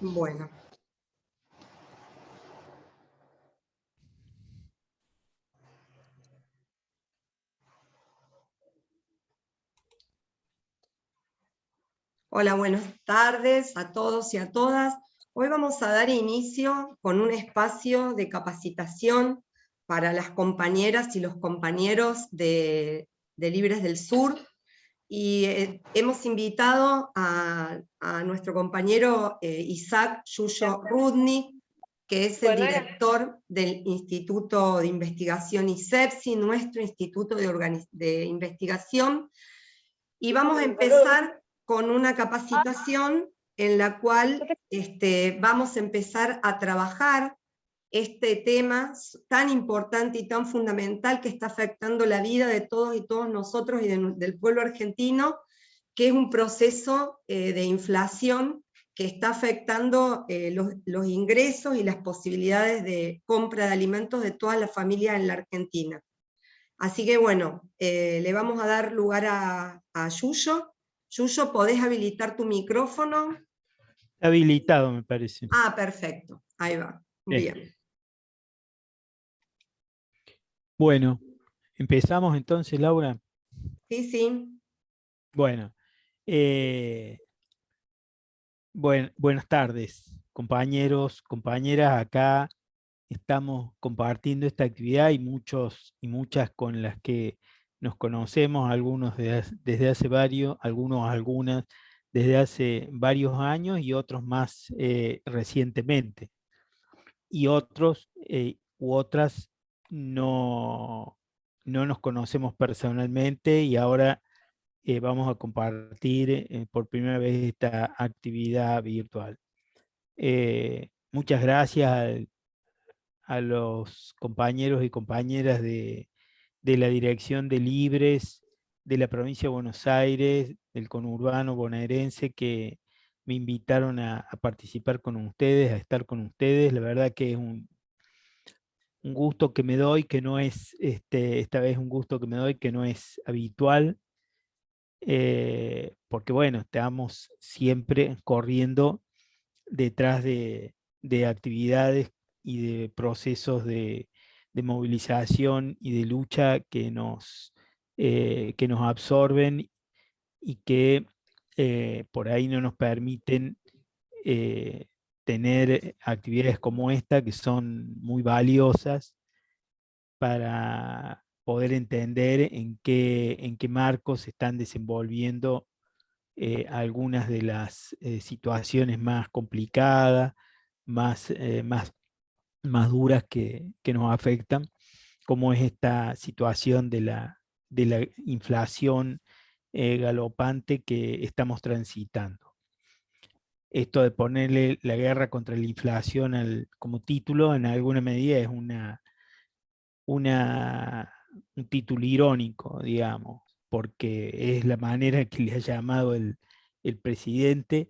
Bueno. Hola, buenas tardes a todos y a todas. Hoy vamos a dar inicio con un espacio de capacitación para las compañeras y los compañeros de Libres del Sur. Y hemos invitado a nuestro compañero Isaac Yuyo Rudnik, que es el director del Instituto de Investigación ISEPSI, nuestro instituto de investigación. Y vamos a empezar con una capacitación en la cual vamos a empezar a trabajar este tema tan importante y tan fundamental que está afectando la vida de todos y todas nosotros y del pueblo argentino, que es un proceso de inflación que está afectando los ingresos y las posibilidades de compra de alimentos de todas las familias en la Argentina. Así que bueno, le vamos a dar lugar a Yuyo. Yuyo, ¿podés habilitar tu micrófono? Habilitado, me parece. Ah, perfecto, ahí va, bien. Bueno, empezamos entonces, Laura. Sí, sí. Bueno, buenas tardes, compañeros, compañeras. Acá estamos compartiendo esta actividad y muchos y muchas con las que nos conocemos, algunos desde hace varios, algunas desde hace varios años y otros más recientemente. Y otros u otras no nos conocemos personalmente y ahora vamos a compartir por primera vez esta actividad virtual. Muchas gracias a los compañeros y compañeras de la Dirección de Libres de la provincia de Buenos Aires, del conurbano bonaerense, que me invitaron a participar con ustedes, a estar con ustedes. La verdad que es un gusto que me doy, que no es, esta vez un gusto que me doy, que no es habitual, porque bueno, estamos siempre corriendo detrás de actividades y de procesos de movilización y de lucha que nos absorben y que por ahí no nos permiten eh, tener actividades como esta, que son muy valiosas para poder entender en qué marcos se están desenvolviendo algunas de las situaciones más complicadas, más, más duras que nos afectan, como es esta situación de la inflación galopante que estamos transitando. Esto de ponerle la guerra contra la inflación como título, en alguna medida es un título irónico, digamos, porque es la manera que le ha llamado el presidente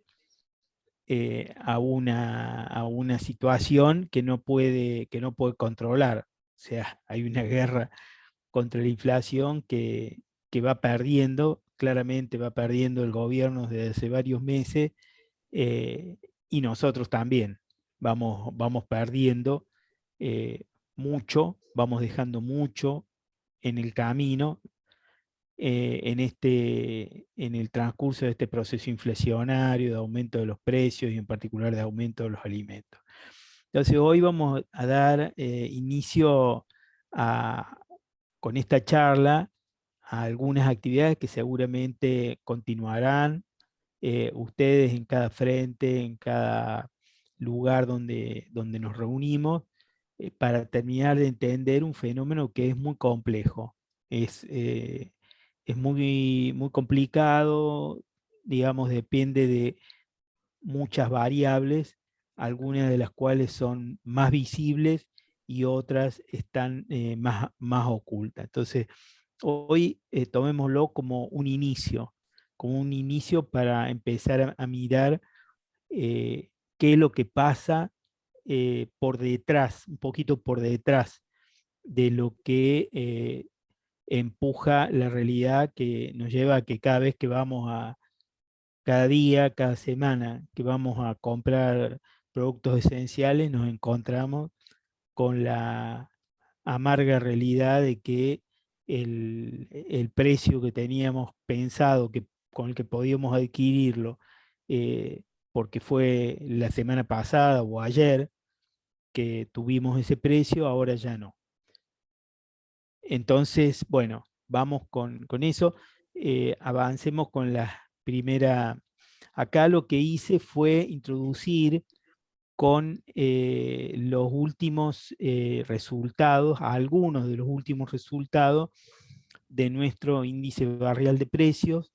a una situación que no puede controlar. O sea, hay una guerra contra la inflación que va perdiendo, claramente va perdiendo el gobierno desde hace varios meses, eh, y nosotros también vamos perdiendo mucho, vamos dejando mucho en el camino, en el transcurso de este proceso inflacionario, de aumento de los precios y en particular de aumento de los alimentos. Entonces hoy vamos a dar inicio a, con esta charla a algunas actividades que seguramente continuarán. Ustedes en cada frente, en cada lugar donde nos reunimos, para terminar de entender un fenómeno que es muy complejo. Es muy complicado, digamos, depende de muchas variables, algunas de las cuales son más visibles y otras están más ocultas. Entonces, hoy tomémoslo como un inicio para empezar a mirar qué es lo que pasa por detrás, un poquito por detrás de lo que empuja la realidad que nos lleva a que cada vez que vamos cada día, cada semana que vamos a comprar productos esenciales, nos encontramos con la amarga realidad de que el precio que teníamos pensado, con el que podíamos adquirirlo, porque fue la semana pasada o ayer que tuvimos ese precio, ahora ya no. Entonces, bueno, vamos con eso. Avancemos con la primera. Acá lo que hice fue introducir con los últimos resultados, algunos de los últimos resultados de nuestro índice barrial de precios,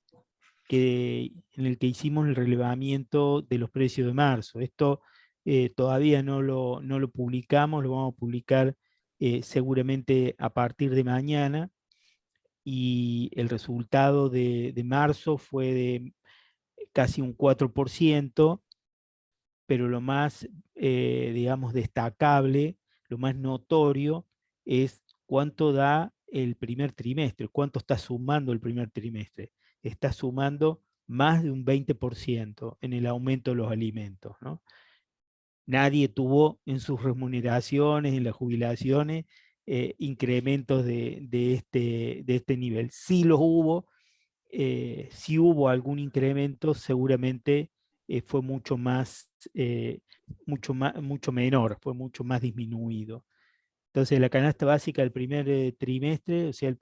en el que hicimos el relevamiento de los precios de marzo. Esto todavía no lo publicamos, lo vamos a publicar seguramente a partir de mañana, y el resultado de marzo fue de casi un 4%, pero lo más, digamos, destacable, lo más notorio, es cuánto da el primer trimestre, cuánto está sumando el primer trimestre. Está sumando más de un 20% en el aumento de los alimentos, ¿no? Nadie tuvo en sus remuneraciones, en las jubilaciones, incrementos de este nivel. Sí los hubo, si hubo algún incremento, seguramente fue mucho menor, fue mucho más disminuido. Entonces, la canasta básica del primer trimestre, o sea,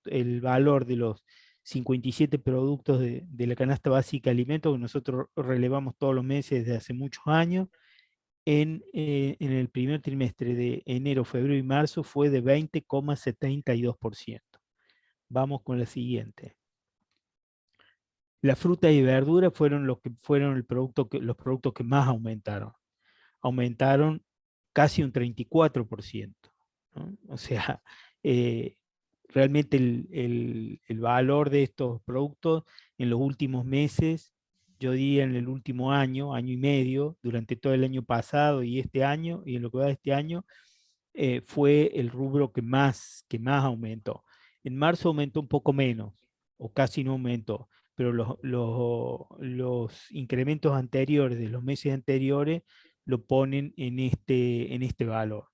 el valor de los 57 productos de la canasta básica de alimentos que nosotros relevamos todos los meses desde hace muchos años, en el primer trimestre de enero, febrero y marzo fue de 20,72%. Vamos con la siguiente. La fruta y verdura fueron los productos que más aumentaron. Aumentaron casi un 34%, ¿no? O sea, eh, realmente el valor de estos productos en los últimos meses, yo diría en el último año, año y medio, durante todo el año pasado y este año, y en lo que va de este año, fue el rubro que más aumentó. En marzo aumentó un poco menos, o casi no aumentó, pero los incrementos anteriores, de los meses anteriores, lo ponen en este valor.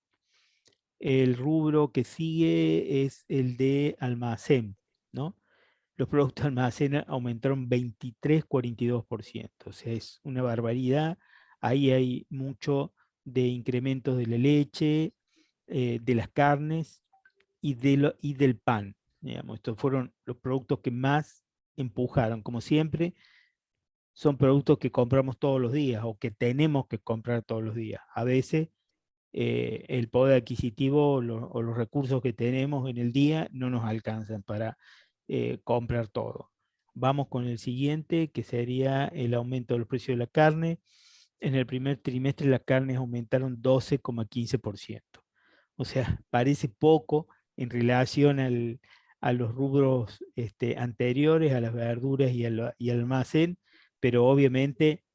El rubro que sigue es el de almacén, ¿no? Los productos de almacén aumentaron 23,42%, o sea, es una barbaridad. Ahí hay mucho de incrementos de la leche, de las carnes y del pan. Digamos. Estos fueron los productos que más empujaron. Como siempre, son productos que compramos todos los días o que tenemos que comprar todos los días. A veces el poder adquisitivo o los recursos que tenemos en el día no nos alcanzan para comprar todo. Vamos con el siguiente, que sería el aumento del precio de la carne. En el primer trimestre las carnes aumentaron 12,15%. O sea, parece poco en relación a los rubros anteriores, a las verduras y al almacén, pero obviamente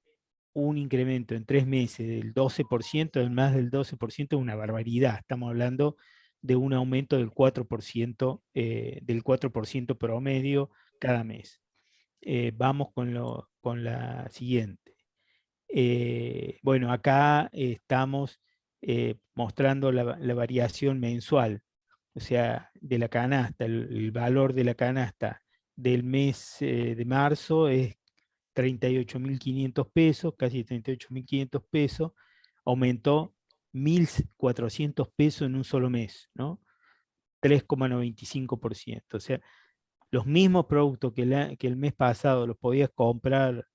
un incremento en 3 meses del 12%, del más del 12%, es una barbaridad. Estamos hablando de un aumento del 4% promedio cada mes. Vamos con la siguiente. Bueno, acá estamos mostrando la variación mensual, o sea, de la canasta, el valor de la canasta del mes de marzo es 38.500 pesos, casi 38.500 pesos, aumentó 1.400 pesos en un solo mes, ¿no? 3,95%. O sea, los mismos productos que el mes pasado los podías comprar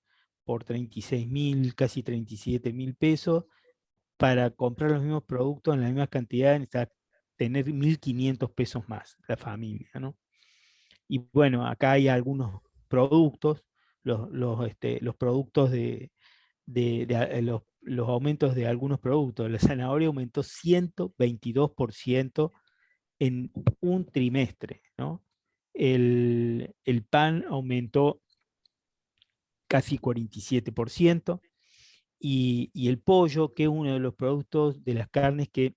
por 36.000, casi 37.000 pesos, para comprar los mismos productos en la misma cantidad necesitas tener 1.500 pesos más la familia, ¿no? Y bueno, acá hay algunos productos, los productos los aumentos de algunos productos. La zanahoria aumentó 122% en un trimestre, ¿no? El pan aumentó casi 47%, y el pollo, que es uno de los productos de las carnes que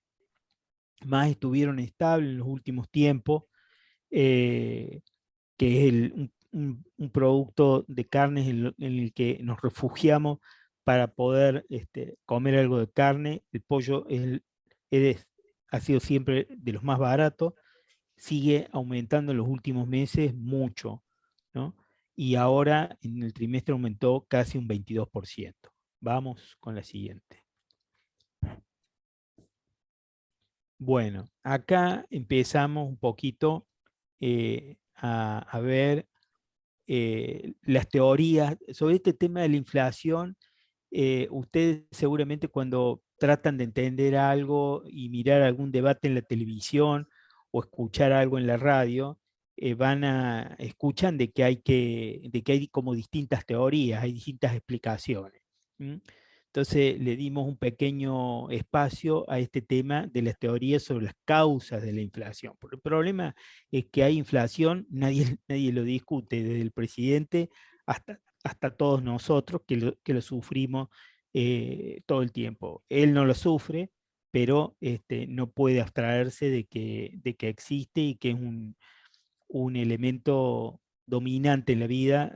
más estuvieron estables en los últimos tiempos, que es un producto de carnes en el que nos refugiamos para poder comer algo de carne. El pollo ha sido siempre de los más baratos, sigue aumentando en los últimos meses mucho, ¿no? Y ahora en el trimestre aumentó casi un 22%. Vamos con la siguiente. Bueno, acá empezamos un poquito a ver las teorías sobre este tema de la inflación. Ustedes seguramente cuando tratan de entender algo y mirar algún debate en la televisión o escuchar algo en la radio, escuchan de que hay como distintas teorías, hay distintas explicaciones. ¿Mm? Entonces le dimos un pequeño espacio a este tema de las teorías sobre las causas de la inflación. Porque el problema es que hay inflación, nadie lo discute, desde el presidente hasta todos nosotros que lo sufrimos todo el tiempo. Él no lo sufre, pero no puede abstraerse de que existe y que es un elemento dominante en la vida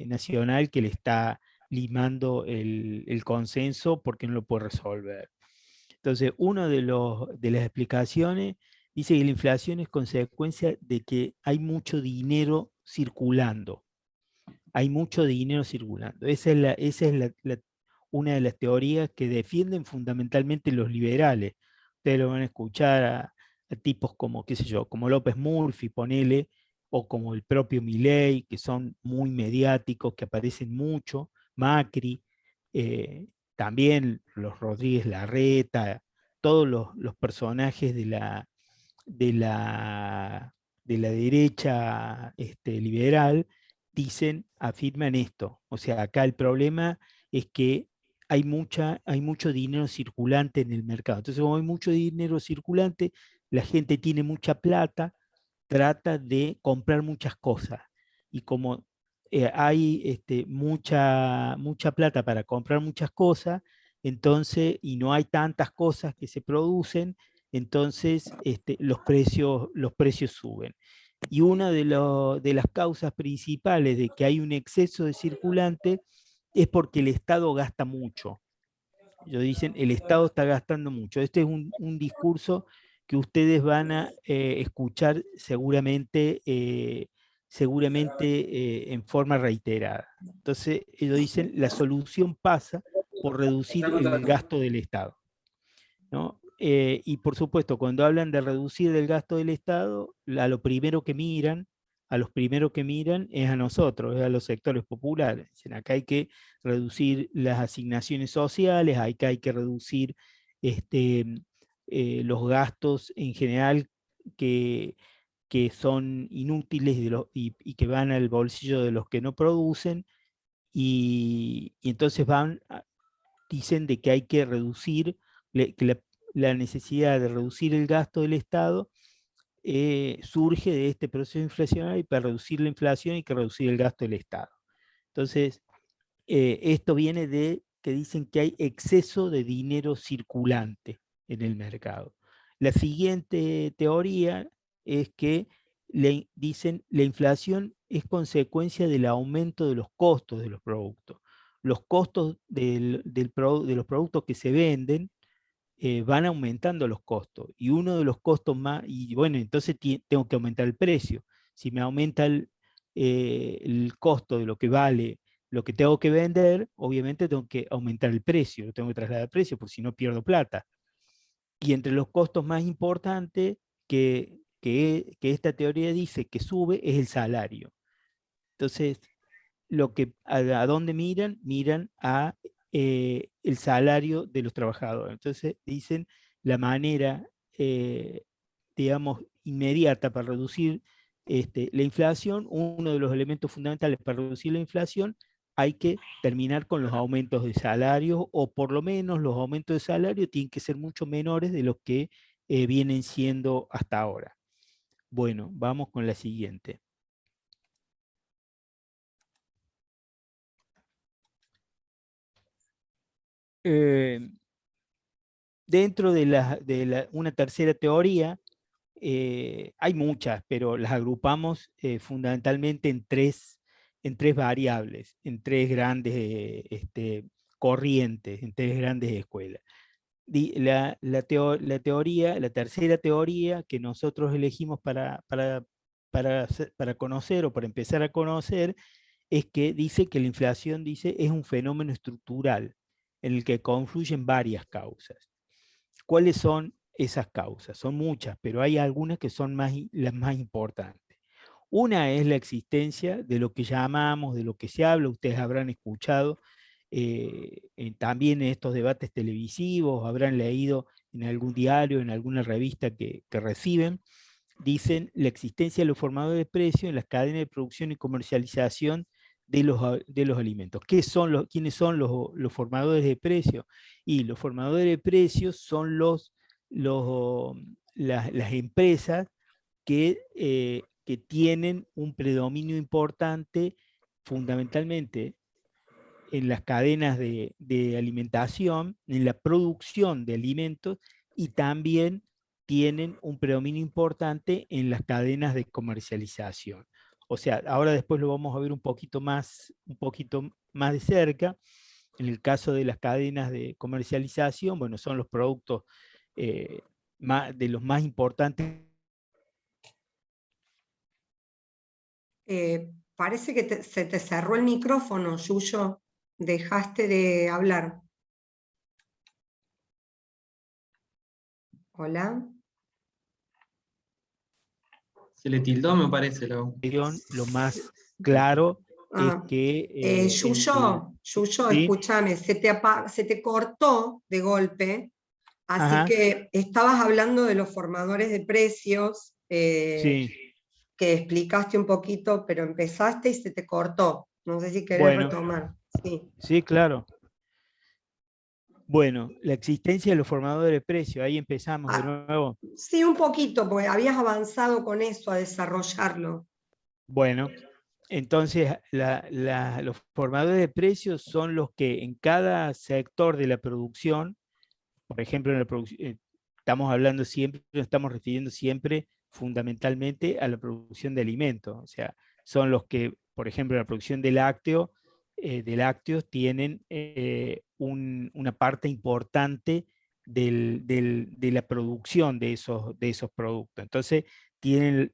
nacional que le está limando el consenso porque no lo puede resolver. Entonces, una de las explicaciones dice que la inflación es consecuencia de que hay mucho dinero circulando. Hay mucho dinero circulando. Esa es una de las teorías que defienden fundamentalmente los liberales. Ustedes lo van a escuchar a tipos como, qué sé yo, como López Murphy, ponele, o como el propio Milei, que son muy mediáticos, que aparecen mucho, Macri, también los Rodríguez Larreta, todos los personajes de la, de la derecha liberal afirman esto. O sea, acá el problema es que hay mucho dinero circulante en el mercado. Entonces, como hay mucho dinero circulante, la gente tiene mucha plata, trata de comprar muchas cosas. Y como hay mucha plata para comprar muchas cosas, entonces, y no hay tantas cosas que se producen, entonces los precios suben. Y una de las causas principales de que hay un exceso de circulante es porque el Estado gasta mucho. Ellos dicen, el Estado está gastando mucho. Este es un discurso que ustedes van a escuchar seguramente en forma reiterada. Entonces, ellos dicen, la solución pasa por reducir el gasto del Estado, ¿no? Y por supuesto, cuando hablan de reducir el gasto del Estado, a los primeros que miran es a nosotros, es a los sectores populares. Dicen, acá hay que reducir las asignaciones sociales, acá hay que reducir este, los gastos en general que, que son inútiles y que van al bolsillo de los que no producen, y entonces dicen de que hay que reducir, que la necesidad de reducir el gasto del Estado surge de este proceso inflacionario, y para reducir la inflación hay que reducir el gasto del Estado. Entonces, esto viene de que dicen que hay exceso de dinero circulante en el mercado. La siguiente teoría es que dicen la inflación es consecuencia del aumento de los costos de los productos. Los costos de los productos que se venden van aumentando los costos. Y uno de los costos más, y bueno, entonces tengo que aumentar el precio. Si me aumenta el costo de lo que vale lo que tengo que vender, obviamente tengo que aumentar el precio, tengo que trasladar el precio, porque si no pierdo plata. Y entre los costos más importantes que esta teoría dice que sube es el salario. Entonces, a dónde miran, miran a el salario de los trabajadores. Entonces dicen la manera, digamos, inmediata para reducir la inflación, uno de los elementos fundamentales para reducir la inflación, hay que terminar con los aumentos de salario, o por lo menos los aumentos de salario tienen que ser mucho menores de los que vienen siendo hasta ahora. Bueno, vamos con la siguiente. Dentro de una tercera teoría, hay muchas, pero las agrupamos fundamentalmente en tres variables, en tres grandes corrientes, en tres grandes escuelas. La tercera teoría que nosotros elegimos para conocer o para empezar a conocer es que dice que la inflación es un fenómeno estructural en el que confluyen varias causas. ¿Cuáles son esas causas? Son muchas, pero hay algunas que son las más importantes. Una es la existencia de lo que llamamos, de lo que se habla, ustedes habrán escuchado también en estos debates televisivos, habrán leído en algún diario, en alguna revista que reciben, dicen la existencia de los formadores de precios en las cadenas de producción y comercialización de los alimentos. ¿Quiénes son los formadores de precios? Y los formadores de precios son las empresas que tienen un predominio importante fundamentalmente en las cadenas de alimentación, en la producción de alimentos y también tienen un predominio importante en las cadenas de comercialización. O sea, ahora después lo vamos a ver un poquito más de cerca. En el caso de las cadenas de comercialización, bueno, son los productos de los más importantes. Parece que se te cerró el micrófono, Yuyo. Dejaste de hablar. Hola. Se le tildó, me parece. Lo más claro es que... Yuyo, ¿sí? escúchame, se te cortó de golpe, así Ajá. que estabas hablando de los formadores de precios, Sí. que explicaste un poquito, pero empezaste y se te cortó. No sé si querés Bueno, retomar. Sí. Sí, claro. Bueno, la existencia de los formadores de precios, ahí empezamos de nuevo. Sí, un poquito, porque habías avanzado con eso, a desarrollarlo. Bueno, entonces los formadores de precios son los que en cada sector de la producción, por ejemplo, en la estamos hablando siempre, nos estamos refiriendo siempre fundamentalmente a la producción de alimentos. O sea, son los que, por ejemplo, en la producción de lácteos tienen una parte importante de la producción de esos productos. Entonces,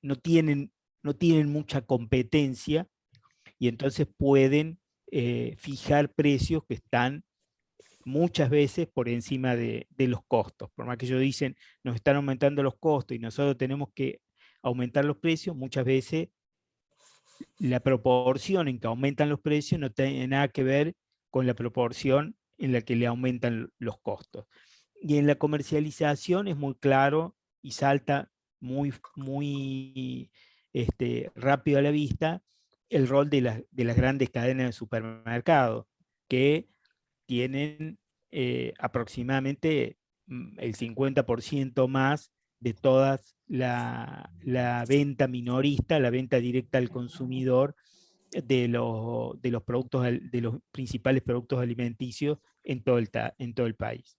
no tienen mucha competencia y entonces pueden fijar precios que están muchas veces por encima de los costos. Por más que ellos dicen, nos están aumentando los costos y nosotros tenemos que aumentar los precios, muchas veces la proporción en que aumentan los precios no tiene nada que ver con la proporción en la que le aumentan los costos. Y en la comercialización es muy claro y salta muy rápido a la vista el rol de las grandes cadenas de supermercados, que tienen aproximadamente el 50% más de toda la venta minorista, la venta directa al consumidor de los productos, de los principales productos alimenticios en todo el país.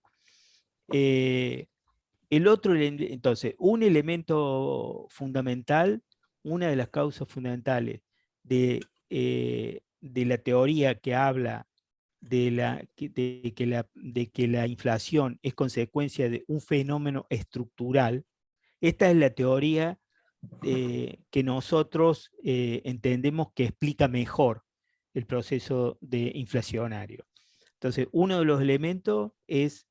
Entonces, un elemento fundamental, una de las causas fundamentales de la teoría que habla de que la inflación es consecuencia de un fenómeno estructural, esta es la teoría que nosotros entendemos que explica mejor el proceso inflacionario. Entonces, uno de los elementos es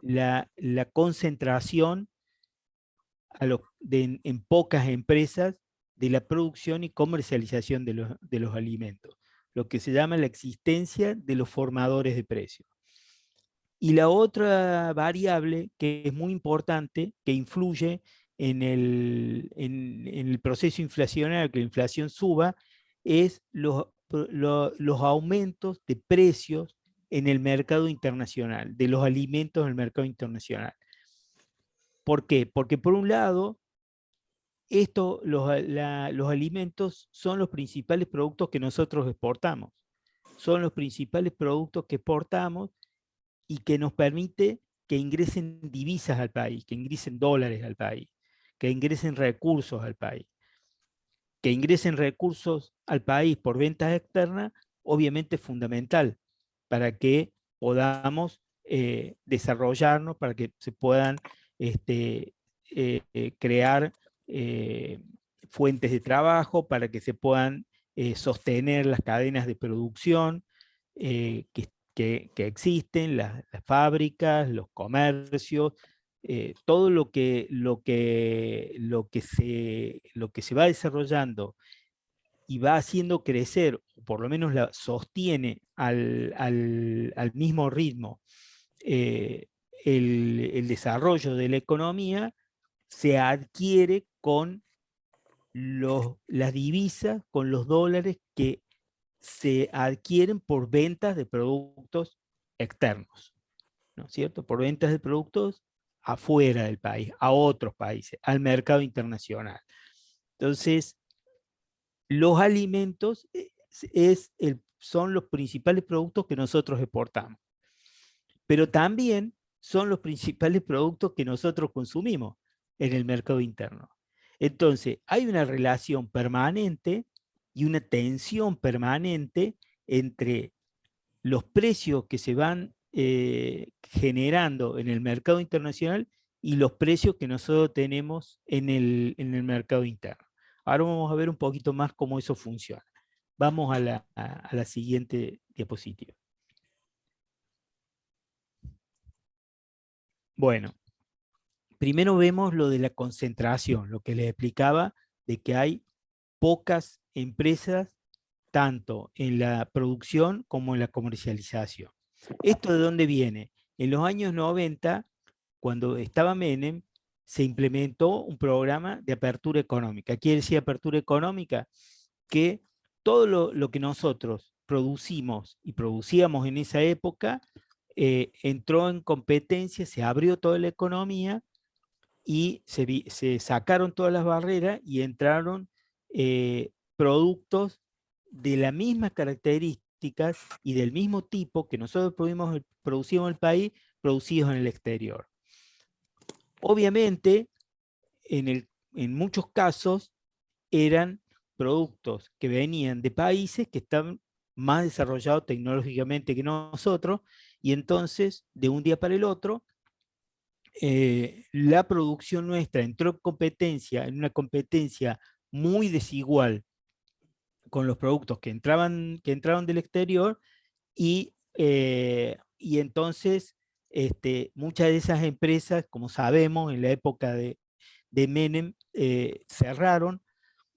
la concentración en pocas empresas de la producción y comercialización de los alimentos, lo que se llama la existencia de los formadores de precios. Y la otra variable que es muy importante, que influye en el proceso inflacionario, que la inflación suba, es los aumentos de precios en el mercado internacional, de los alimentos en el mercado internacional. ¿Por qué? Porque por un lado, los alimentos son los principales productos que nosotros exportamos. Son los principales productos que exportamos y que nos permite que ingresen divisas al país, que ingresen dólares al país, que ingresen recursos al país. que ingresen recursos al país por ventas externas, obviamente es fundamental para que podamos desarrollarnos, para que se puedan crear fuentes de trabajo, para que se puedan sostener las cadenas de producción que existen, las fábricas, los comercios, todo lo que se va desarrollando y va haciendo crecer, o por lo menos la sostiene al mismo ritmo el desarrollo de la economía, se adquiere con las divisas, con los dólares que se adquieren por ventas de productos externos, ¿no es cierto? Por ventas de productos afuera del país, a otros países, al mercado internacional. Entonces, los alimentos son los principales productos que nosotros exportamos, pero también son los principales productos que nosotros consumimos en el mercado interno. Entonces, hay una relación permanente y una tensión permanente entre los precios que se van generando en el mercado internacional y los precios que nosotros tenemos en el mercado interno. Ahora vamos a ver un poquito más cómo eso funciona. Vamos a la siguiente diapositiva. Bueno, primero vemos lo de la concentración, lo que les explicaba de que hay pocas empresas tanto en la producción como en la comercialización. ¿Esto de dónde viene? En los años 90, cuando estaba Menem, se implementó un programa de apertura económica. ¿Qué decía apertura económica? Que todo lo que nosotros producimos y producíamos en esa época entró en competencia, se abrió toda la economía y se sacaron todas las barreras y entraron productos de las mismas características y del mismo tipo que nosotros producimos en el país, producidos en el exterior. Obviamente, en muchos casos eran productos que venían de países que estaban más desarrollados tecnológicamente que nosotros, y entonces, de un día para el otro, la producción nuestra entró en una competencia muy desigual con los productos que entraron del exterior, y entonces muchas de esas empresas, como sabemos, en la época de Menem, cerraron,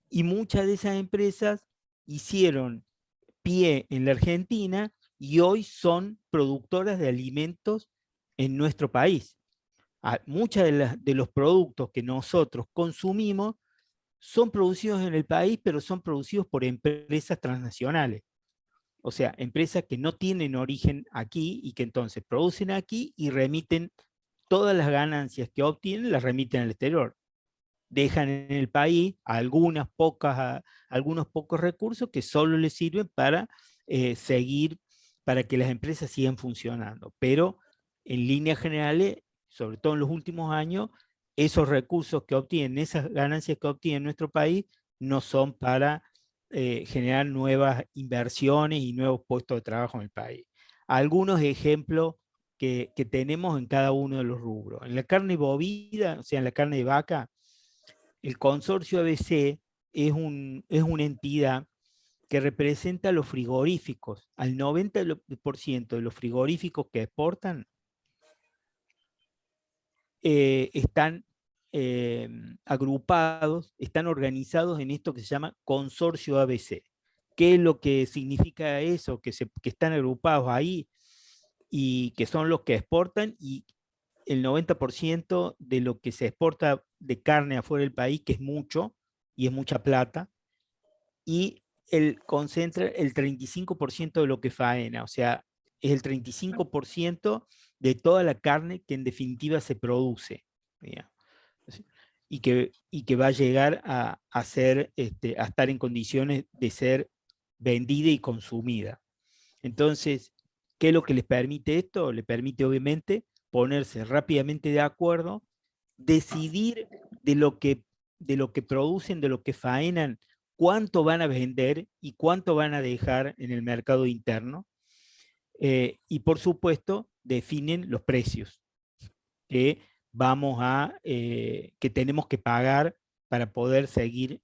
y muchas de esas empresas hicieron pie en la Argentina y hoy son productoras de alimentos en nuestro país. Muchos de los productos que nosotros consumimos son producidos en el país, pero son producidos por empresas transnacionales. O sea, empresas que no tienen origen aquí y que entonces producen aquí y remiten todas las ganancias que obtienen, las remiten al exterior. Dejan en el país algunos pocos recursos que solo les sirven para para que las empresas sigan funcionando. Pero en líneas generales, sobre todo en los últimos años, esos recursos que obtienen, esas ganancias que obtienen en nuestro país, no son para generar nuevas inversiones y nuevos puestos de trabajo en el país. Algunos ejemplos que tenemos en cada uno de los rubros. En la carne bovina, o sea, en la carne de vaca, el consorcio ABC es una entidad que representa a los frigoríficos. Al 90% de los frigoríficos que exportan están agrupados, están organizados en esto que se llama consorcio ABC. ¿Qué es lo que significa eso? Que están agrupados ahí y que son los que exportan, y el 90% de lo que se exporta de carne afuera del país, que es mucho, y es mucha plata, y concentra el 35% de lo que faena, o sea, es el 35% de toda la carne que en definitiva se produce, digamos, y que va a llegar a estar en condiciones de ser vendida y consumida. Entonces, ¿qué es lo que les permite esto? Le permite obviamente ponerse rápidamente de acuerdo, decidir de lo que producen, de lo que faenan, cuánto van a vender y cuánto van a dejar en el mercado interno. Y por supuesto, definen los precios que que tenemos que pagar para poder seguir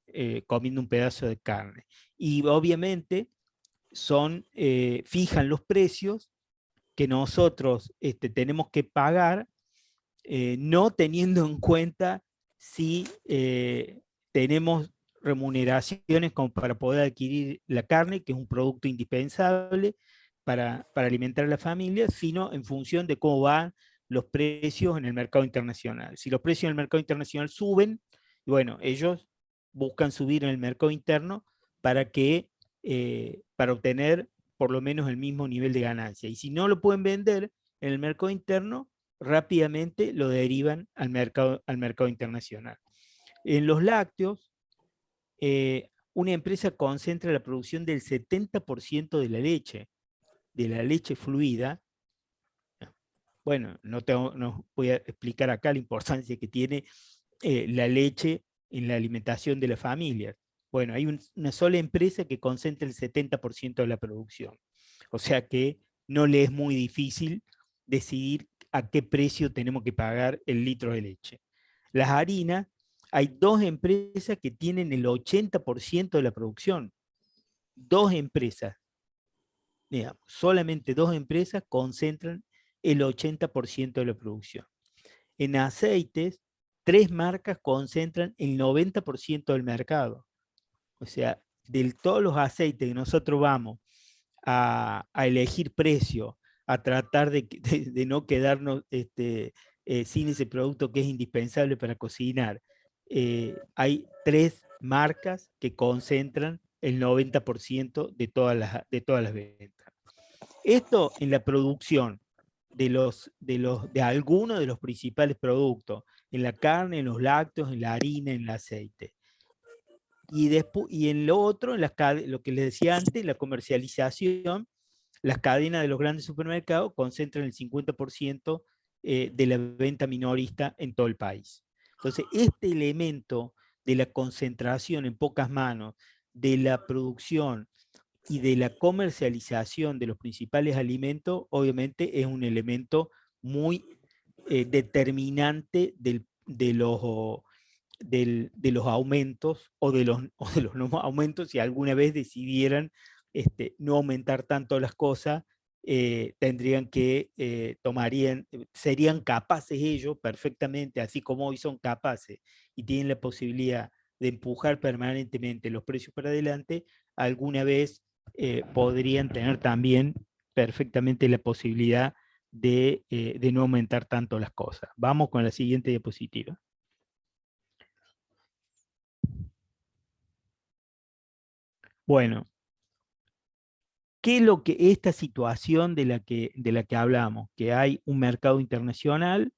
comiendo un pedazo de carne. Y obviamente fijan los precios que nosotros tenemos que pagar, no teniendo en cuenta si tenemos remuneraciones como para poder adquirir la carne, que es un producto indispensable para alimentar a la familia, sino en función de cómo van los precios en el mercado internacional. Si los precios en el mercado internacional suben, bueno, ellos buscan subir en el mercado interno para obtener por lo menos el mismo nivel de ganancia. Y si no lo pueden vender en el mercado interno, rápidamente lo derivan al mercado internacional. En los lácteos, una empresa concentra la producción del 70% de la leche fluida. Bueno, no voy a explicar acá la importancia que tiene la leche en la alimentación de las familias. Bueno, hay una sola empresa que concentra el 70% de la producción. O sea que no le es muy difícil decidir a qué precio tenemos que pagar el litro de leche. Las harinas, hay 2 empresas que tienen el 80% de la producción. 2 empresas. Digamos, solamente 2 empresas concentran el 80% de la producción. En aceites, 3 marcas concentran el 90% del mercado. O sea, de todos los aceites que nosotros vamos a elegir precio, a tratar de no quedarnos sin ese producto que es indispensable para cocinar, hay 3 marcas que concentran el 90% de todas las ventas. Esto en la producción de algunos de los principales productos, en la carne, en los lácteos, en la harina, en el aceite. Y en lo otro, lo que les decía antes, la comercialización, las cadenas de los grandes supermercados concentran el 50% de la venta minorista en todo el país. Entonces, este elemento de la concentración en pocas manos, de la producción y de la comercialización de los principales alimentos, obviamente es un elemento muy determinante de los aumentos o de los no aumentos. Si alguna vez decidieran no aumentar tanto las cosas, serían capaces ellos perfectamente, así como hoy son capaces y tienen la posibilidad de empujar permanentemente los precios para adelante, alguna vez podrían tener también perfectamente la posibilidad de no aumentar tanto las cosas. Vamos con la siguiente diapositiva. Bueno, ¿qué es lo que esta situación de la que hablamos? Que hay un mercado internacional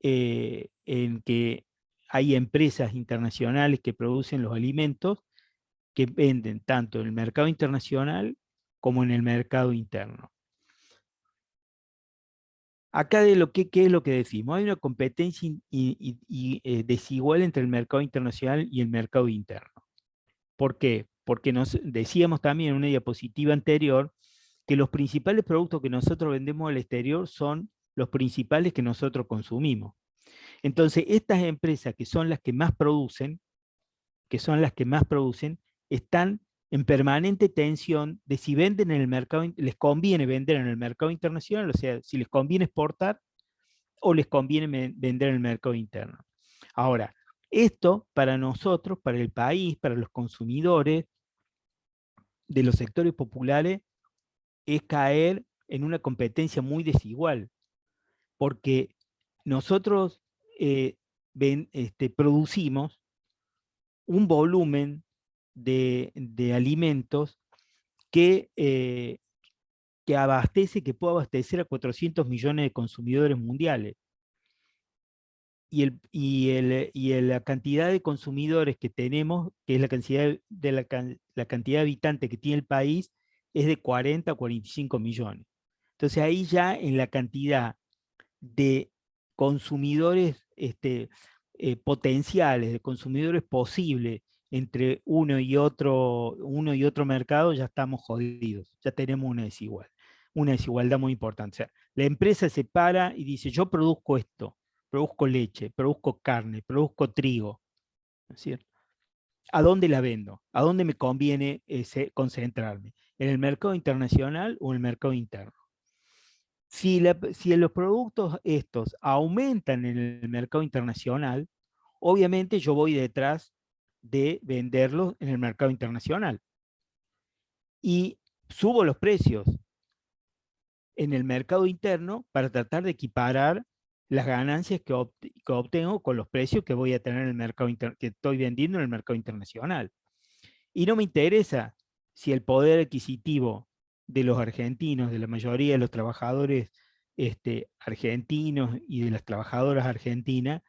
en que hay empresas internacionales que producen los alimentos que venden tanto en el mercado internacional como en el mercado interno. Acá ¿qué es lo que decimos? Hay una competencia desigual entre el mercado internacional y el mercado interno. ¿Por qué? Porque nos decíamos también en una diapositiva anterior que los principales productos que nosotros vendemos al exterior son los principales que nosotros consumimos. Entonces, estas empresas que son las que más producen, están en permanente tensión de si venden en el mercado, les conviene vender en el mercado internacional, o sea, si les conviene exportar o les conviene vender en el mercado interno. Ahora, esto para nosotros, para el país, para los consumidores de los sectores populares, es caer en una competencia muy desigual, porque nosotros producimos un volumen de alimentos que puede abastecer a 400 millones de consumidores mundiales. Y la cantidad de consumidores que tenemos, que es la cantidad de habitantes que tiene el país, es de 40 a 45 millones. Entonces ahí ya en la cantidad de consumidores potenciales, de consumidores posibles, entre uno y otro mercado, ya estamos jodidos, ya tenemos una desigualdad muy importante. O sea, la empresa se para y dice, yo produzco esto, produzco leche, produzco carne, produzco trigo, ¿no es cierto? ¿A dónde la vendo? ¿A dónde me conviene concentrarme? ¿En el mercado internacional o en el mercado interno? Si los productos estos aumentan en el mercado internacional, obviamente yo voy detrás de venderlos en el mercado internacional. Y subo los precios en el mercado interno para tratar de equiparar las ganancias que obtengo con los precios que voy a tener en el mercado que estoy vendiendo en el mercado internacional. Y no me interesa si el poder adquisitivo de los argentinos, de la mayoría de los trabajadores argentinos y de las trabajadoras argentinas,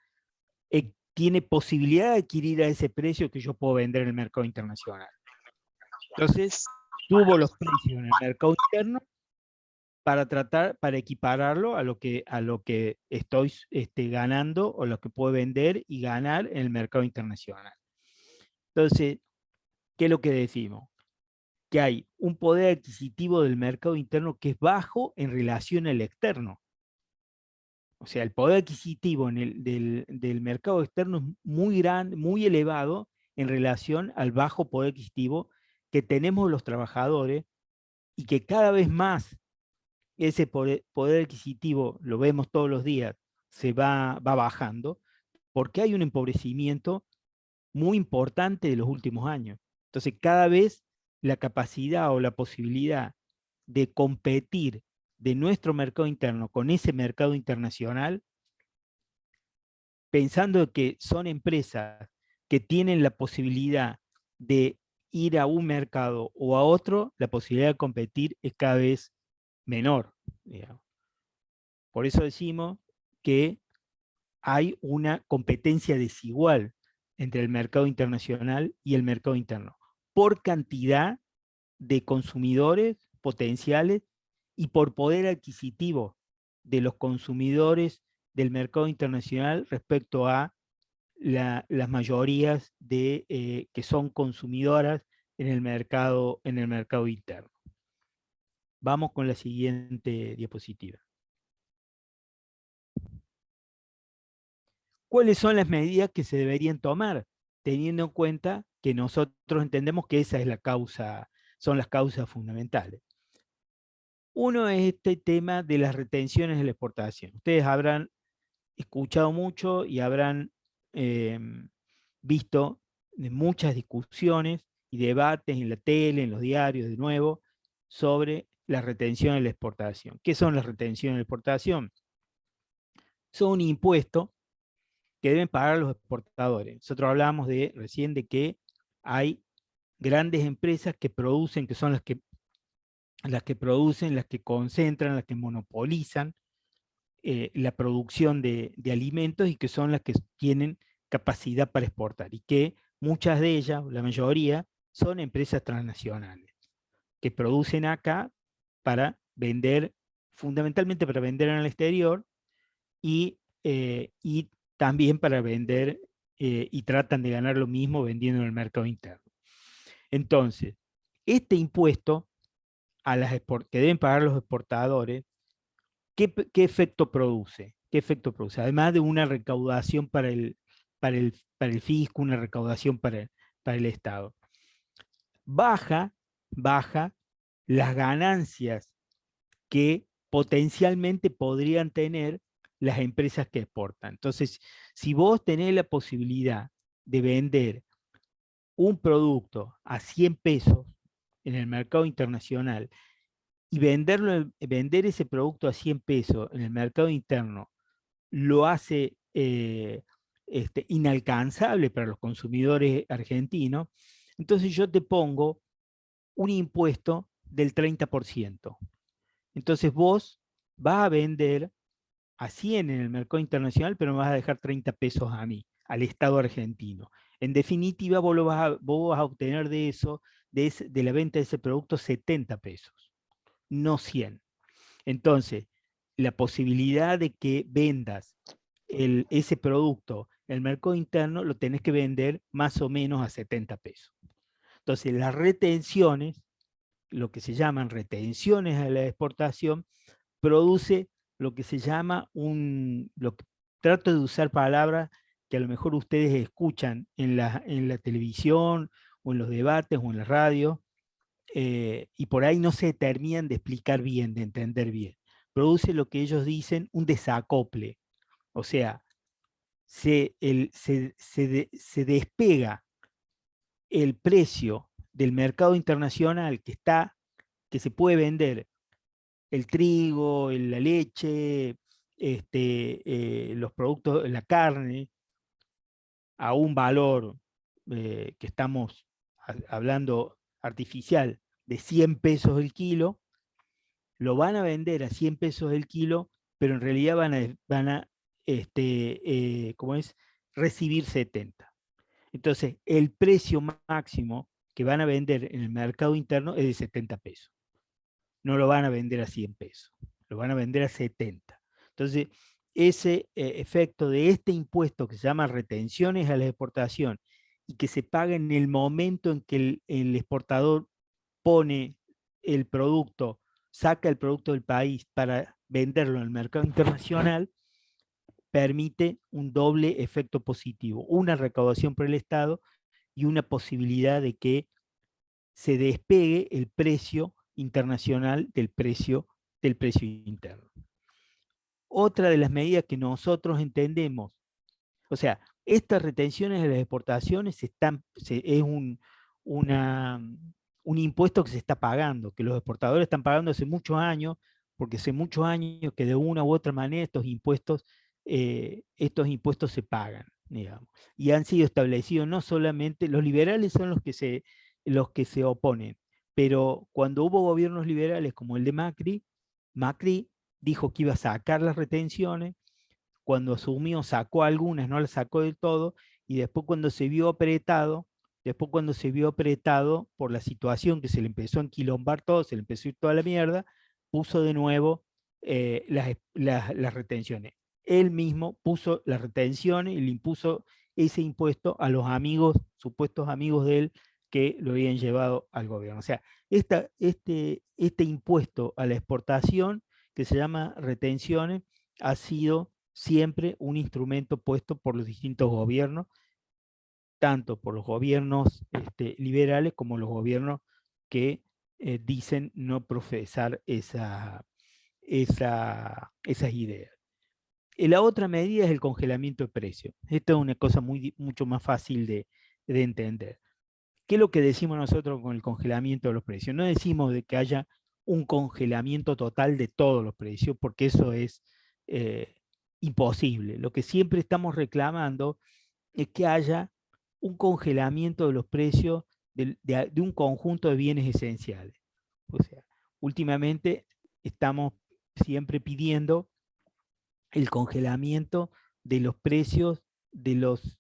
tiene posibilidad de adquirir a ese precio que yo puedo vender en el mercado internacional. Entonces, subo los precios en el mercado interno para equipararlo a lo que estoy ganando o lo que puedo vender y ganar en el mercado internacional. Entonces, ¿qué es lo que decimos? Que hay un poder adquisitivo del mercado interno que es bajo en relación al externo. O sea, el poder adquisitivo del mercado externo es muy grande, muy elevado en relación al bajo poder adquisitivo que tenemos los trabajadores, y que cada vez más ese poder adquisitivo, lo vemos todos los días, se va bajando, porque hay un empobrecimiento muy importante de los últimos años. Entonces, cada vez la capacidad o la posibilidad de competir de nuestro mercado interno con ese mercado internacional, pensando que son empresas que tienen la posibilidad de ir a un mercado o a otro, la posibilidad de competir es cada vez menor, digamos. Por eso decimos que hay una competencia desigual entre el mercado internacional y el mercado interno, por cantidad de consumidores potenciales y por poder adquisitivo de los consumidores del mercado internacional respecto a las mayorías que son consumidoras en el mercado interno. Vamos con la siguiente diapositiva. ¿Cuáles son las medidas que se deberían tomar? Teniendo en cuenta que nosotros entendemos que esa es son las causas fundamentales. Uno es este tema de las retenciones de la exportación. Ustedes habrán escuchado mucho y habrán visto muchas discusiones y debates en la tele, en los diarios, de nuevo, sobre la retención de la exportación. ¿Qué son las retenciones de la exportación? Son un impuesto que deben pagar los exportadores. Nosotros hablábamos recién de que hay grandes empresas que producen, que son las que producen, las que concentran, las que monopolizan la producción de alimentos, y que son las que tienen capacidad para exportar, y que muchas de ellas, la mayoría, son empresas transnacionales que producen acá para vender, fundamentalmente para vender en el exterior, y también para vender y tratan de ganar lo mismo vendiendo en el mercado interno. Entonces, este impuesto que deben pagar los exportadores, ¿qué efecto produce? ¿Qué efecto produce? Además de una recaudación para el fisco, una recaudación para el Estado. Baja las ganancias que potencialmente podrían tener las empresas que exportan. Entonces, si vos tenés la posibilidad de vender un producto a 100 pesos en el mercado internacional y vender ese producto a 100 pesos en el mercado interno, lo hace inalcanzable para los consumidores argentinos, entonces yo te pongo un impuesto del 30%. Entonces vos vas a vender a 100 en el mercado internacional, pero me vas a dejar 30 pesos a mí, al Estado argentino. En definitiva, vos vas a obtener de eso, de la venta de ese producto, 70 pesos, no 100. Entonces, la posibilidad de que vendas ese producto el mercado interno lo tenés que vender más o menos a 70 pesos. Entonces, las retenciones, lo que se llaman retenciones a la exportación, produce lo que se llama trato de usar palabras que a lo mejor ustedes escuchan en la televisión, o en los debates, o en la radio, y por ahí no se terminan de explicar bien, de entender bien. Produce lo que ellos dicen un desacople. O sea, se despega el precio del mercado internacional que se puede vender el trigo, la leche, los productos, la carne, a un valor que estamos hablando artificial de 100 pesos el kilo, lo van a vender a 100 pesos el kilo, pero en realidad van a ¿cómo es? Recibir 70. Entonces, el precio máximo que van a vender en el mercado interno es de 70 pesos. No lo van a vender a 100 pesos, lo van a vender a 70. Entonces, ese efecto de este impuesto que se llama retenciones a la exportación y que se paga en el momento en que el exportador pone el producto, saca el producto del país para venderlo en el mercado internacional, permite un doble efecto positivo, una recaudación por el Estado y una posibilidad de que se despegue el precio internacional del precio interno. Otra de las medidas que nosotros entendemos, o sea, estas retenciones de las exportaciones es un impuesto que se está pagando, que los exportadores están pagando hace muchos años, porque hace muchos años que de una u otra manera estos impuestos se pagan, digamos, y han sido establecidos no solamente, los liberales son los que se oponen, pero cuando hubo gobiernos liberales como el de Macri, Macri dijo que iba a sacar las retenciones, cuando asumió sacó algunas, no las sacó del todo, y después cuando se vio apretado por la situación que se le empezó a enquilombar todo, se le empezó a ir toda la mierda, puso de nuevo las retenciones. Él mismo puso las retenciones y le impuso ese impuesto a los amigos, supuestos amigos de él, que lo habían llevado al gobierno. O sea, este impuesto a la exportación, que se llama retenciones, ha sido siempre un instrumento puesto por los distintos gobiernos, tanto por los gobiernos liberales como los gobiernos que dicen no profesar esas ideas. La otra medida es el congelamiento de precios. Esta es una cosa mucho más fácil de entender. ¿Qué es lo que decimos nosotros con el congelamiento de los precios? No decimos de que haya un congelamiento total de todos los precios, porque eso es imposible. Lo que siempre estamos reclamando es que haya un congelamiento de los precios de un conjunto de bienes esenciales. O sea, últimamente estamos siempre pidiendo el congelamiento de los precios de los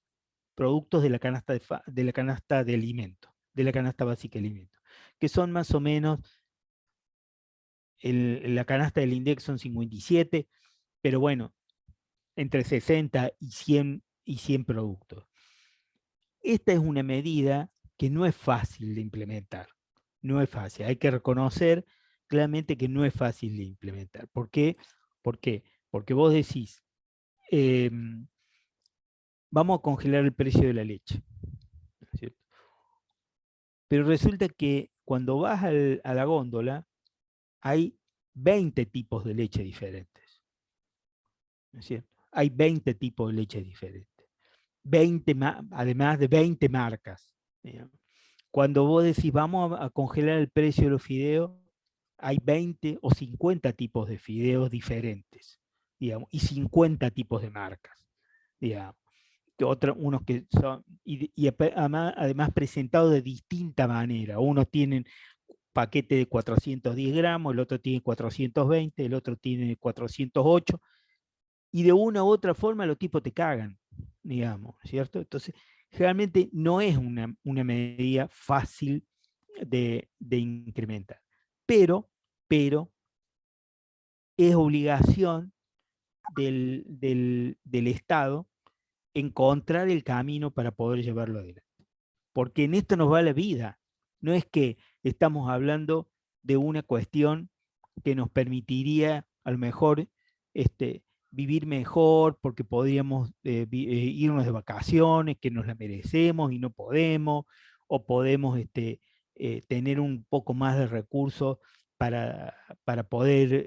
productos de la canasta de alimentos, de la canasta básica de alimentos, que son más o menos, la canasta del INDEC son 57, pero bueno, entre 60 y 100 productos. Esta es una medida que no es fácil de implementar, no es fácil, hay que reconocer claramente que no es fácil de implementar. ¿Por qué? ¿Por qué? Porque vos decís, vamos a congelar el precio de la leche, ¿no es cierto? Pero resulta que cuando vas a la góndola hay 20 tipos de leche diferentes, ¿no es cierto? Hay 20 tipos de leche diferentes, además de 20 marcas, digamos. Cuando vos decís vamos a congelar el precio de los fideos, hay 20 o 50 tipos de fideos diferentes, digamos, y 50 tipos de marcas, digamos. Unos que son, además presentados de distinta manera. Unos tienen paquete de 410 gramos, el otro tiene 420, el otro tiene 408, y de una u otra forma los tipos te cagan, digamos, ¿cierto? Entonces, realmente no es una medida fácil de incrementar, pero es obligación del Estado encontrar el camino para poder llevarlo adelante. Porque en esto nos va la vida. No es que estamos hablando de una cuestión que nos permitiría a lo mejor vivir mejor porque podríamos irnos de vacaciones, que nos la merecemos y no podemos, o podemos tener un poco más de recursos para poder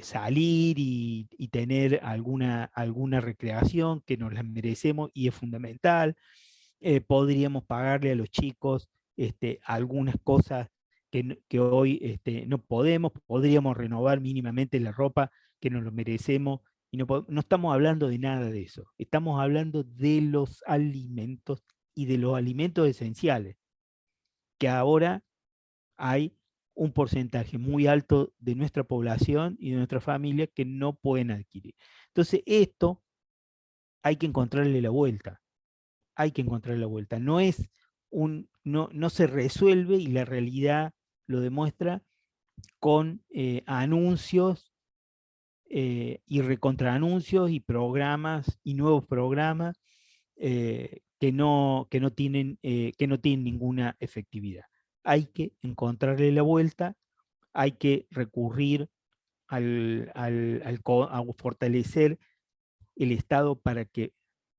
salir y tener alguna recreación que nos la merecemos y es fundamental. Podríamos pagarle a los chicos algunas cosas que hoy no podemos, podríamos renovar mínimamente la ropa que nos lo merecemos, y no estamos hablando de nada de eso, estamos hablando de los alimentos y de los alimentos esenciales, que ahora hay un porcentaje muy alto de nuestra población y de nuestra familia que no pueden adquirir. Entonces esto hay que encontrarle la vuelta. Hay que encontrar la vuelta. No se resuelve, y la realidad lo demuestra, con anuncios y recontraanuncios y programas y nuevos programas que no tienen ninguna efectividad. Hay que encontrarle la vuelta, hay que recurrir a fortalecer el Estado para que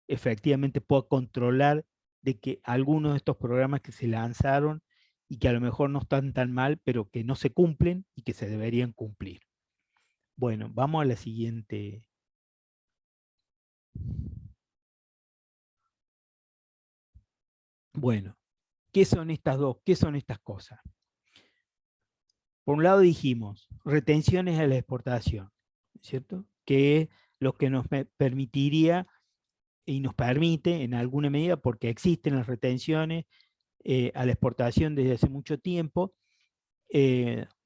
efectivamente pueda controlar de que algunos de estos programas que se lanzaron y que a lo mejor no están tan mal, pero que no se cumplen y que se deberían cumplir. Bueno, vamos a la siguiente. Bueno, ¿qué son estas cosas? Por un lado dijimos, retenciones a la exportación, ¿cierto? Que es lo que nos permitiría y nos permite en alguna medida, porque existen las retenciones a la exportación desde hace mucho tiempo,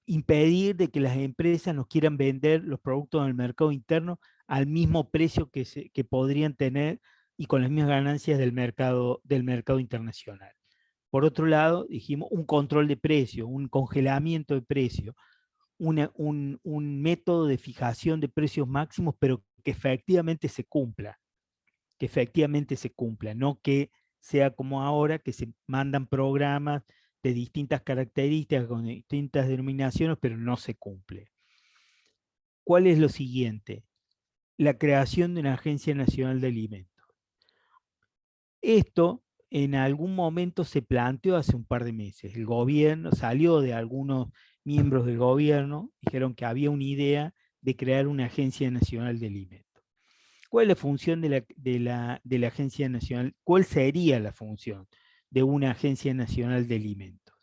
impedir de que las empresas nos quieran vender los productos en el mercado interno al mismo precio que podrían tener y con las mismas ganancias del mercado internacional. Por otro lado, dijimos un control de precios, un congelamiento de precios, un método de fijación de precios máximos, pero que efectivamente se cumpla, no que sea como ahora, que se mandan programas de distintas características, con distintas denominaciones, pero no se cumple. ¿Cuál es lo siguiente? La creación de una Agencia Nacional de Alimentos. Esto en algún momento se planteó hace un par de meses. El gobierno salió de algunos miembros del gobierno, dijeron que había una idea de crear una Agencia Nacional de Alimentos. ¿Cuál es la función de la Agencia Nacional? ¿Cuál sería la función de una Agencia Nacional de Alimentos?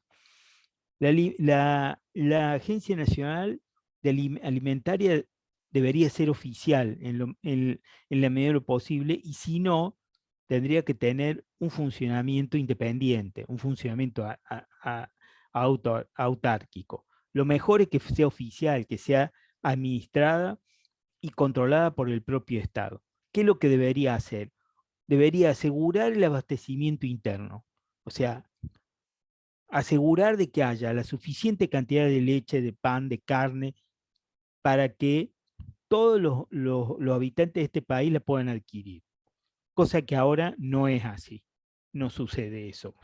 La Agencia Nacional Alimentaria debería ser oficial en la medida de lo posible, y si no, tendría que tener un funcionamiento independiente, un funcionamiento autárquico. Lo mejor es que sea oficial, que sea administrada y controlada por el propio Estado. ¿Qué es lo que debería hacer? Debería asegurar el abastecimiento interno, o sea, asegurar de que haya la suficiente cantidad de leche, de pan, de carne, para que todos los habitantes de este país la puedan adquirir, cosa que ahora no es así, no sucede eso.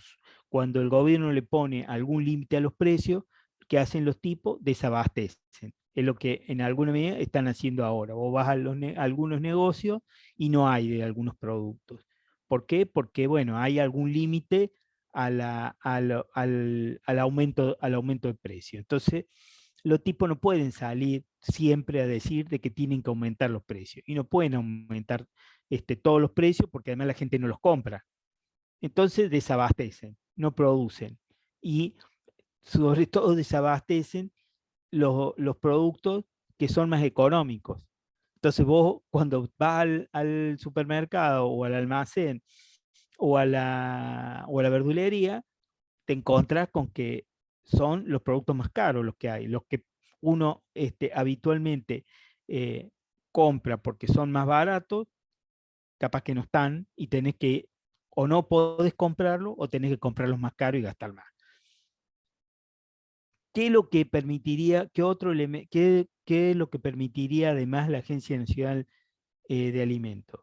Cuando el gobierno le pone algún límite a los precios, ¿qué hacen los tipos? Desabastecen. Es lo que en alguna medida están haciendo ahora. Vos vas a algunos negocios y no hay de algunos productos. ¿Por qué? Porque, bueno, hay algún límite al aumento de precio. Entonces, los tipos no pueden salir siempre a decir de que tienen que aumentar los precios. Y no pueden aumentar todos los precios porque además la gente no los compra. Entonces desabastecen, no producen. Y sobre todo desabastecen los productos que son más económicos. Entonces vos cuando vas al supermercado o al almacén o a la verdulería, te encontrás con que son los productos más caros los que hay, los que uno habitualmente compra porque son más baratos, capaz que no están, y tenés que, o no podés comprarlo, o tenés que comprarlos más caro y gastar más. ¿Qué es lo que permitiría, qué es lo que permitiría además la Agencia Nacional de Alimentos?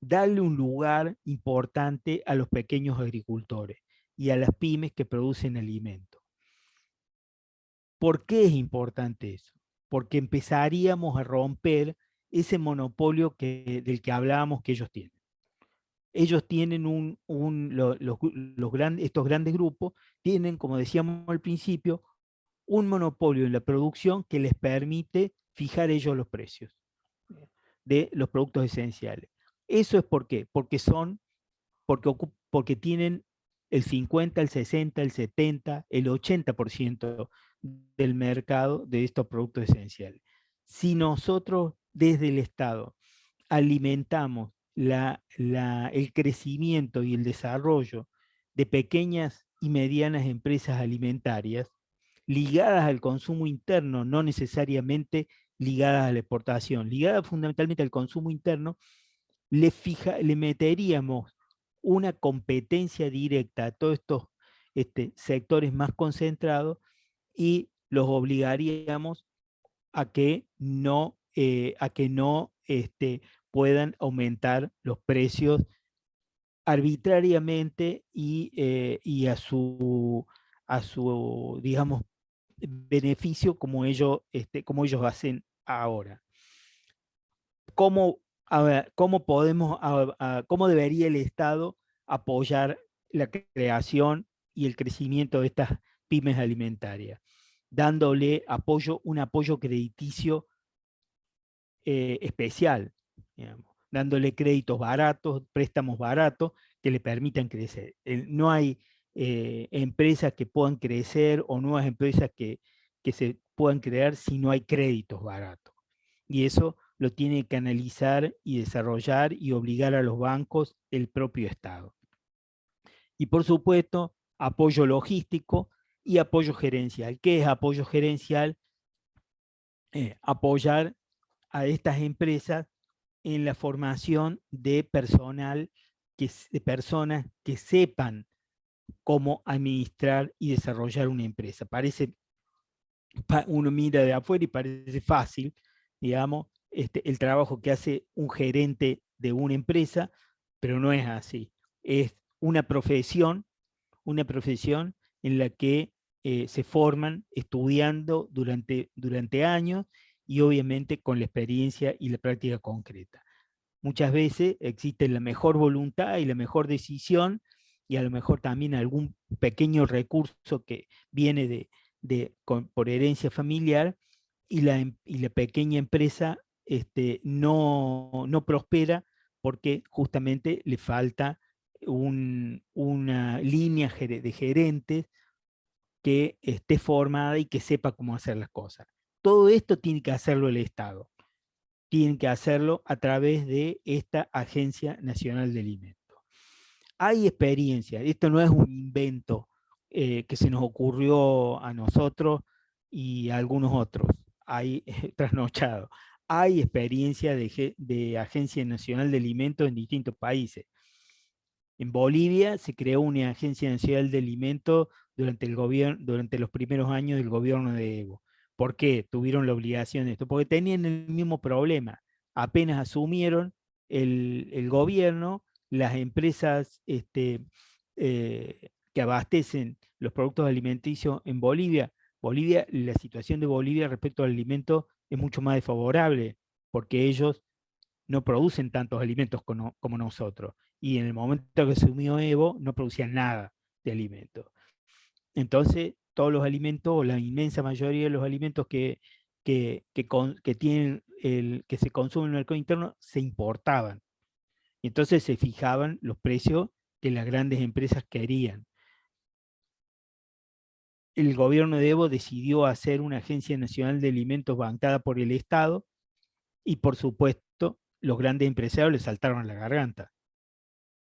darle un lugar importante a los pequeños agricultores y a las pymes que producen alimentos. ¿Por qué es importante eso? Porque empezaríamos a romper ese monopolio del que hablábamos que ellos tienen. Ellos tienen estos grandes grupos tienen, como decíamos al principio, un monopolio en la producción que les permite fijar ellos los precios de los productos esenciales. ¿Eso es por qué? Porque tienen el 50, el 60, el 70, el 80% del mercado de estos productos esenciales. Si nosotros desde el Estado alimentamos el crecimiento y el desarrollo de pequeñas y medianas empresas alimentarias ligadas al consumo interno, no necesariamente ligadas a la exportación, ligadas fundamentalmente al consumo interno, le meteríamos una competencia directa a todos estos sectores más concentrados y los obligaríamos a que no puedan aumentar los precios arbitrariamente y a su, digamos, beneficio como ellos hacen ahora. ¿Cómo cómo debería el Estado apoyar la creación y el crecimiento de estas pymes alimentarias? Dándole un apoyo crediticio especial, digamos, dándole créditos baratos, préstamos baratos que le permitan crecer. No hay empresas que puedan crecer o nuevas empresas que se puedan crear si no hay créditos baratos. Y eso lo tiene que analizar y desarrollar y obligar a los bancos el propio Estado. Y por supuesto, apoyo logístico y apoyo gerencial. ¿Qué es apoyo gerencial? Apoyar a estas empresas en la formación de personal, de personas que sepan cómo administrar y desarrollar una empresa. Uno mira de afuera y parece fácil, digamos, el trabajo que hace un gerente de una empresa, pero no es así. Es una profesión en la que se forman estudiando durante años y obviamente con la experiencia y la práctica concreta. Muchas veces existe la mejor voluntad y la mejor decisión y a lo mejor también algún pequeño recurso que viene por herencia familiar y la pequeña empresa no prospera porque justamente le falta una línea de gerentes que esté formada y que sepa cómo hacer las cosas. Todo esto tiene que hacerlo el Estado. Tienen que hacerlo a través de esta Agencia Nacional de Alimentos. Hay experiencia, esto no es un invento que se nos ocurrió a nosotros y a algunos otros, hay trasnochado. Hay experiencia de Agencia Nacional de Alimentos en distintos países. En Bolivia se creó una Agencia Nacional de Alimentos durante los primeros años del gobierno de Evo. ¿Por qué tuvieron la obligación de esto? Porque tenían el mismo problema. Apenas asumieron el gobierno, las empresas que abastecen los productos alimenticios en Bolivia, la situación de Bolivia respecto al alimento es mucho más desfavorable, porque ellos no producen tantos alimentos como nosotros. Y en el momento que asumió Evo, no producían nada de alimentos. Entonces, todos los alimentos, o la inmensa mayoría de los alimentos que se consumen en el mercado interno, se importaban. Y entonces se fijaban los precios que las grandes empresas querían. El gobierno de Evo decidió hacer una Agencia Nacional de Alimentos bancada por el Estado y, por supuesto, los grandes empresarios le saltaron a la garganta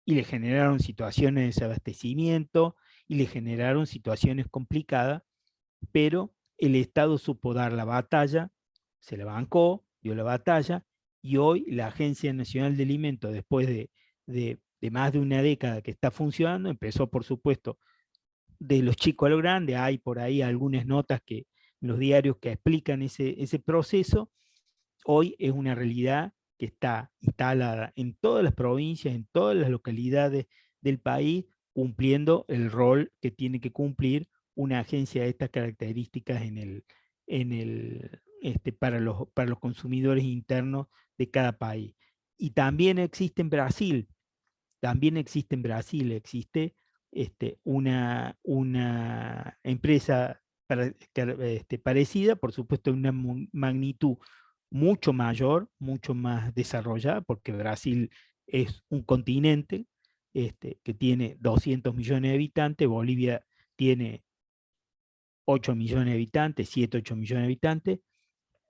y le generaron situaciones de desabastecimiento y le generaron situaciones complicadas, pero el Estado supo dar la batalla, se la bancó, dio la batalla, y hoy la Agencia Nacional de Alimentos, después de más de una década que está funcionando, empezó, por supuesto, de los chicos a los grandes. Hay por ahí algunas notas en los diarios que explican ese proceso. Hoy es una realidad que está instalada en todas las provincias, en todas las localidades del país, cumpliendo el rol que tiene que cumplir una agencia de estas características para los consumidores internos de cada país. Y también existe en Brasil, existe una empresa parecida, por supuesto, de una magnitud mucho mayor, mucho más desarrollada, porque Brasil es un continente que tiene 200 millones de habitantes, Bolivia tiene 8 millones de habitantes, 7, 8 millones de habitantes,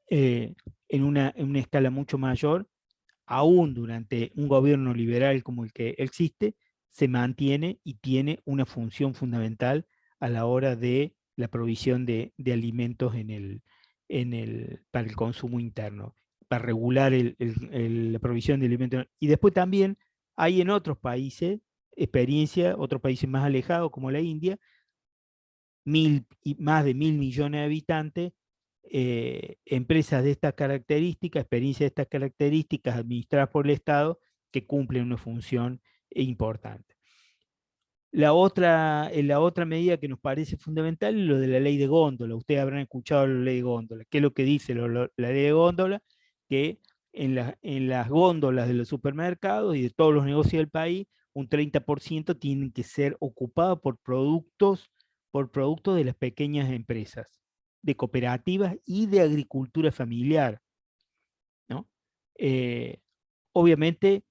en una escala mucho mayor, aún durante un gobierno liberal como el que existe, se mantiene y tiene una función fundamental a la hora de la provisión de alimentos para el consumo interno, para regular la provisión de alimentos. Y después también hay en otros países otros países más alejados como la India, más de 1.000 millones de habitantes, empresas de estas características, experiencias de estas características administradas por el Estado que cumplen una función importante. La otra medida que nos parece fundamental es lo de la ley de góndola. Ustedes habrán escuchado la ley de góndola. ¿Qué es lo que dice la ley de góndola? Que en las góndolas de los supermercados y de todos los negocios del país, un 30% tienen que ser ocupados por productos de las pequeñas empresas, de cooperativas y de agricultura familiar, ¿no? Obviamente,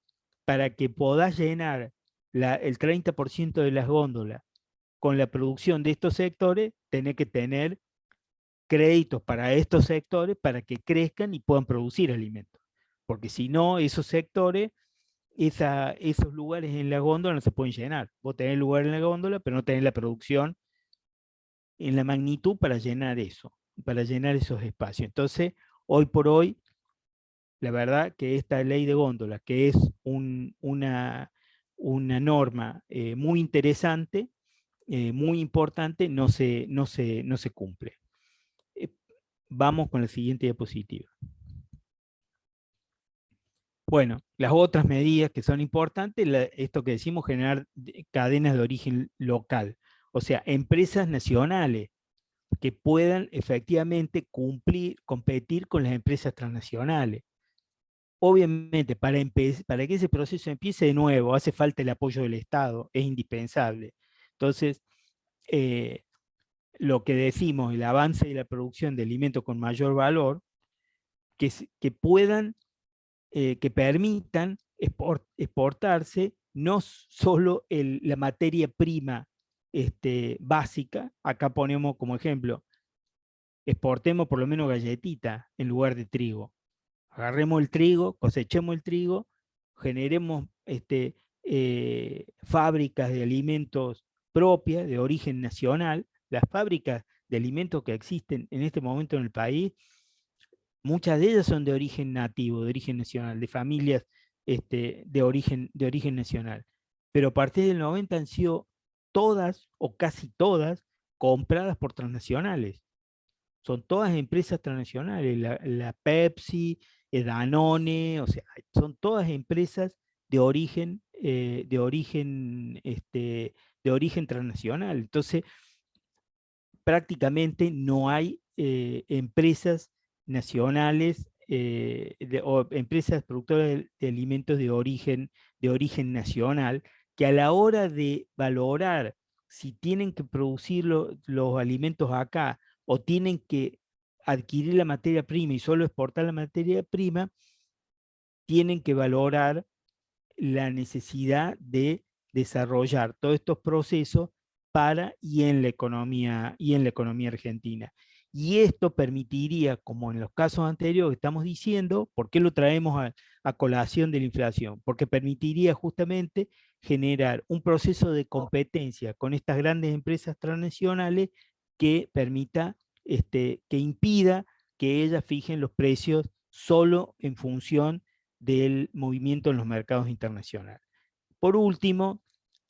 para que puedas llenar el 30% de las góndolas con la producción de estos sectores, tenés que tener créditos para estos sectores para que crezcan y puedan producir alimentos. Porque si no, esos sectores, esos lugares en la góndola no se pueden llenar. Vos tenés lugar en la góndola, pero no tenés la producción en la magnitud para llenar eso, para llenar esos espacios. Entonces, hoy por hoy, la verdad que esta ley de góndola, que es una norma muy interesante, muy importante, no se cumple. Vamos con la siguiente diapositiva. Bueno, las otras medidas que son importantes, esto que decimos, generar cadenas de origen local, o sea, empresas nacionales que puedan efectivamente competir con las empresas transnacionales. Obviamente, para que ese proceso empiece de nuevo, hace falta el apoyo del Estado, es indispensable. Entonces, lo que decimos, el avance de la producción de alimentos con mayor valor, que permitan exportarse no solo la materia prima básica, acá ponemos como ejemplo, exportemos por lo menos galletita en lugar de trigo. Agarremos el trigo, cosechemos el trigo, generemos fábricas de alimentos propias, de origen nacional. Las fábricas de alimentos que existen en este momento en el país, muchas de ellas son de origen nativo, de origen nacional, de familias de origen nacional. Pero a partir del 90 han sido todas o casi todas compradas por transnacionales. Son todas empresas transnacionales, la Pepsi, Danone, o sea, son todas empresas de origen transnacional. Entonces, prácticamente no hay empresas nacionales o empresas productoras de alimentos de origen nacional que a la hora de valorar si tienen que producir los alimentos acá o tienen que adquirir la materia prima y solo exportar la materia prima, tienen que valorar la necesidad de desarrollar todos estos procesos para y en la economía argentina. Y esto permitiría, como en los casos anteriores que estamos diciendo, ¿por qué lo traemos a colación de la inflación? Porque permitiría justamente generar un proceso de competencia con estas grandes empresas transnacionales que permita, que impida que ellas fijen los precios solo en función del movimiento en los mercados internacionales. Por último,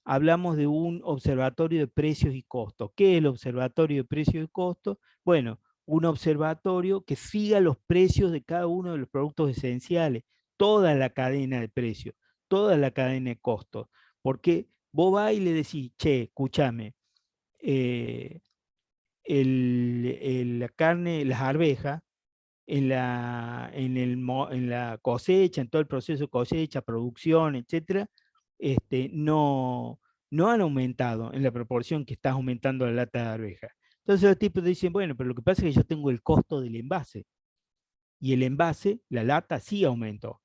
hablamos de un observatorio de precios y costos. ¿Qué es el observatorio de precios y costos? Bueno, un observatorio que siga los precios de cada uno de los productos esenciales, toda la cadena de precios, toda la cadena de costos. Porque vos vas y le decís, che, escúchame, la carne, las arvejas, en la cosecha, en todo el proceso de cosecha, producción, etcétera, no han aumentado en la proporción que estás aumentando la lata de arveja. Entonces los tipos dicen, bueno, pero lo que pasa es que yo tengo el costo del envase. Y el envase, la lata, sí aumentó.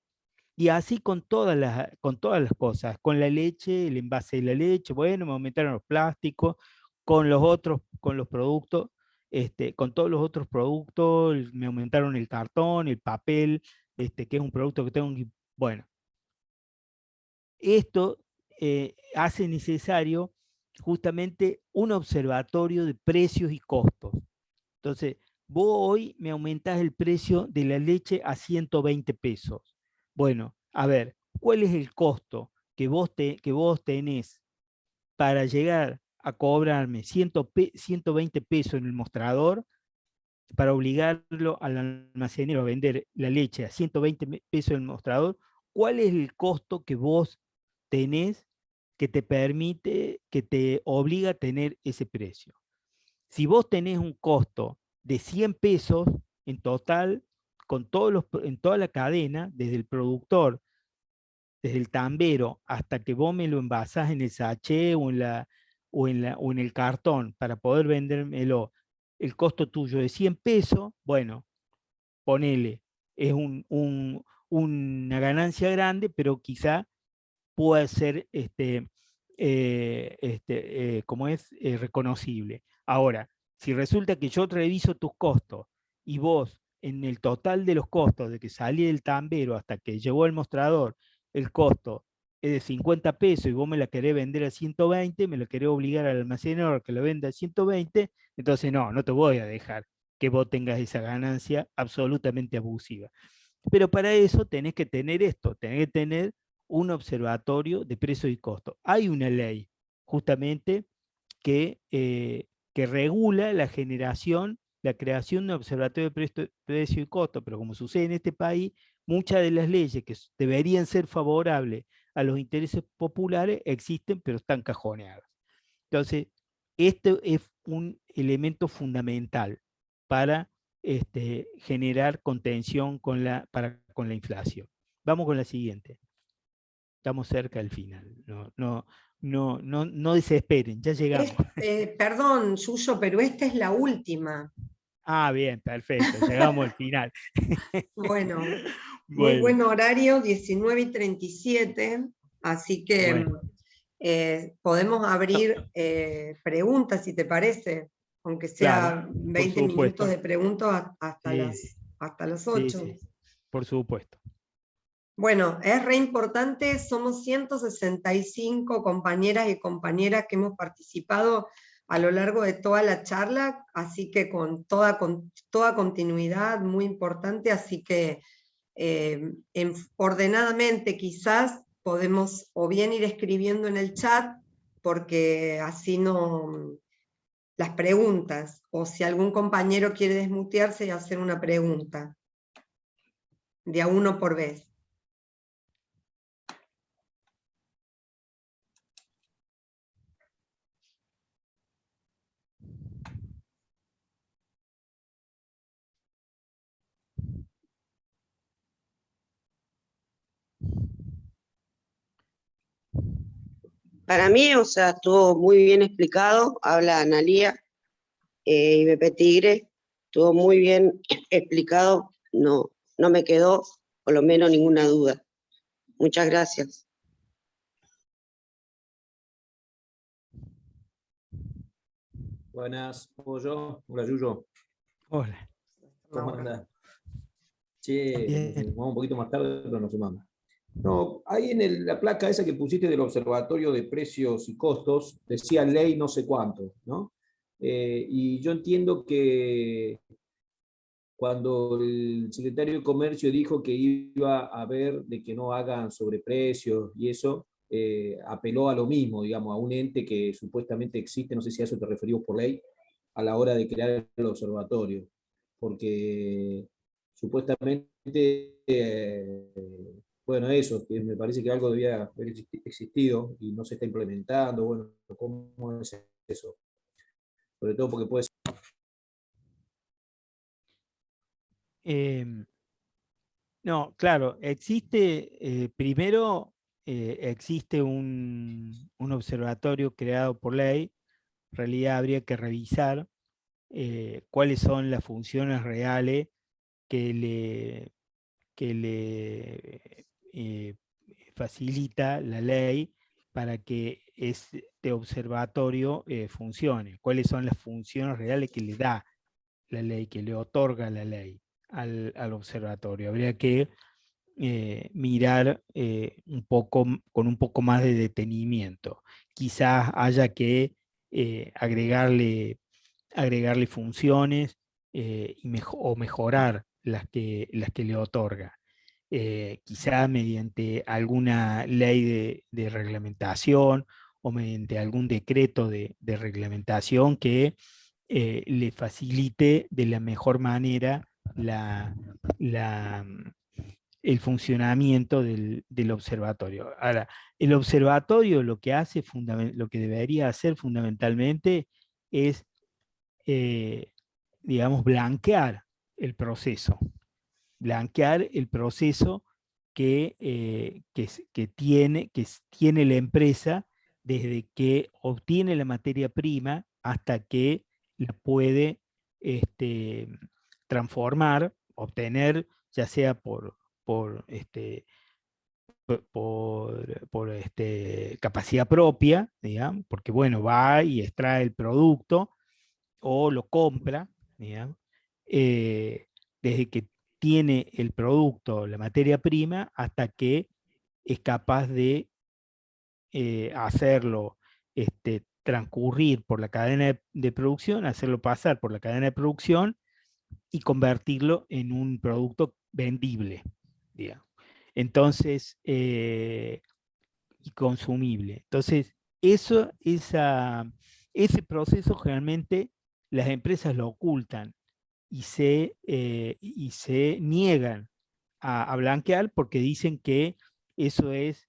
Y así con todas las cosas, con la leche, el envase de la leche, bueno, me aumentaron los plásticos, con los productos, con todos los otros productos, me aumentaron el cartón, el papel, que es un producto que tengo que, bueno, esto hace necesario justamente un observatorio de precios y costos. Entonces, vos hoy me aumentás el precio de la leche a 120 pesos. Bueno, a ver, ¿cuál es el costo que vos tenés para llegar a cobrarme 120 pesos en el mostrador para obligarlo al almacenero a vender la leche a 120 pesos en el mostrador? ¿Cuál es el costo que vos tenés que te permite, que te obliga a tener ese precio? Si vos tenés un costo de 100 pesos en total, en toda la cadena, desde el productor, desde el tambero, hasta que vos me lo envasás en el sachet o en el cartón para poder vendérmelo, el costo tuyo de 100 pesos, bueno, ponele, es una ganancia grande, pero quizá pueda ser como es reconocible. Ahora, si resulta que yo reviso tus costos y vos en el total de los costos de que salí del tambero hasta que llegó al mostrador, el costo es de 50 pesos y vos me la querés vender a 120, me la querés obligar al almacenador a que la venda a 120, entonces no te voy a dejar que vos tengas esa ganancia absolutamente abusiva. Pero para eso tenés que tener esto, tenés que tener un observatorio de precios y costos. Hay una ley justamente que regula la generación, la creación de un observatorio de precio y costo, pero como sucede en este país, muchas de las leyes que deberían ser favorables a los intereses populares existen, pero están cajoneadas. Entonces, este es un elemento fundamental para generar contención con la inflación. Vamos con la siguiente. Estamos cerca del final. No desesperen, ya llegamos. Perdón, Yuyo, pero esta es la última. Ah, bien, perfecto, llegamos al final. Bueno, muy Bueno, buen horario, 19:37, así que bueno. podemos abrir preguntas, si te parece, aunque Claro, sea por 20 minutos supuesto. de preguntas Sí, hasta las sí, 8. sí, por supuesto. Bueno, es re importante, somos 165 compañeras y compañeras que hemos participado a lo largo de toda la charla, así que con toda continuidad, muy importante, así que ordenadamente quizás podemos o bien ir escribiendo en el chat, porque así no las preguntas, o si algún compañero quiere desmutearse y hacer una pregunta, de a uno por vez. Para mí, o sea, estuvo muy bien explicado, habla Analía y Pepe Tigre, estuvo muy bien explicado, no me quedó por lo menos ninguna duda. Muchas gracias. Buenas, Pollo. Hola, Yuyo. Hola. ¿Cómo andás? Che, nos Bien. sumamos un poquito más tarde, pero nos sumamos. No, ahí en la placa esa que pusiste del Observatorio de Precios y Costos, decía ley no sé cuánto, ¿no? Y yo entiendo que cuando el secretario de Comercio dijo que iba a ver de que no hagan sobreprecios y eso, apeló a lo mismo, digamos, a un ente que supuestamente existe, no sé si a eso te referís por ley, a la hora de crear el observatorio. Porque supuestamente, bueno, eso, que me parece que algo debía haber existido y no se está implementando. Bueno, ¿cómo es eso? Sobre todo porque puede ser... No, claro, existe, primero existe un observatorio creado por ley. En realidad habría que revisar cuáles son las funciones reales que le facilita la ley para que este observatorio funcione. Cuáles son las funciones reales que le da la ley, que le otorga la ley al observatorio. Habría que mirar con un poco más de detenimiento. Quizás haya que agregarle funciones o mejorar las que le otorga. Quizá mediante alguna ley de reglamentación o mediante algún decreto de reglamentación que le facilite de la mejor manera el funcionamiento del observatorio. Ahora, el observatorio lo que hace, lo que debería hacer fundamentalmente es, digamos, blanquear el proceso que tiene la empresa desde que obtiene la materia prima hasta que la puede transformar, obtener, ya sea por capacidad propia, digamos, porque bueno, va y extrae el producto o lo compra, digamos, desde que tiene el producto, la materia prima, hasta que es capaz de hacerlo transcurrir por la cadena de producción, hacerlo pasar por la cadena de producción y convertirlo en un producto vendible, digamos. Entonces, y consumible. Entonces, ese proceso generalmente las empresas lo ocultan y se niegan a blanquear porque dicen que eso es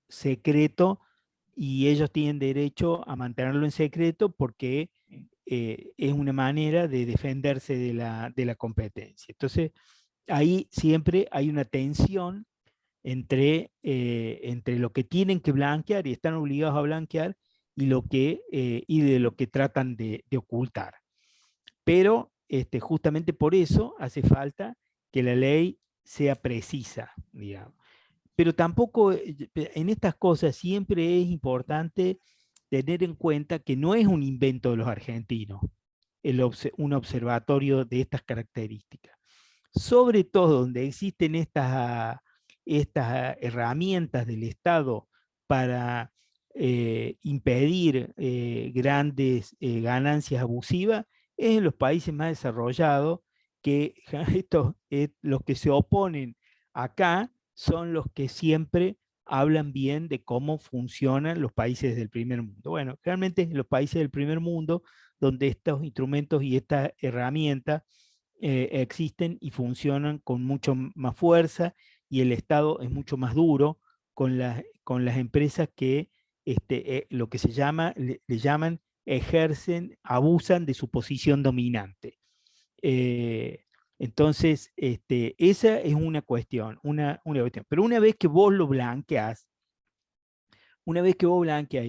secreto y ellos tienen derecho a mantenerlo en secreto porque es una manera de defenderse de la competencia. Entonces, ahí siempre hay una tensión entre lo que tienen que blanquear y están obligados a blanquear y de lo que tratan de ocultar. Pero justamente por eso hace falta que la ley sea precisa, digamos. Pero tampoco en estas cosas siempre es importante tener en cuenta que no es un invento de los argentinos un observatorio de estas características. Sobre todo donde existen estas herramientas del Estado para impedir grandes ganancias abusivas, es en los países más desarrollados que los que se oponen acá son los que siempre hablan bien de cómo funcionan los países del primer mundo. Bueno, realmente en los países del primer mundo, donde estos instrumentos y estas herramientas existen y funcionan con mucho más fuerza y el Estado es mucho más duro con las empresas que lo que se llama, le llaman ejercen, abusan de su posición dominante. Entonces, esa es una cuestión, una cuestión. Pero una vez que vos lo blanqueás, y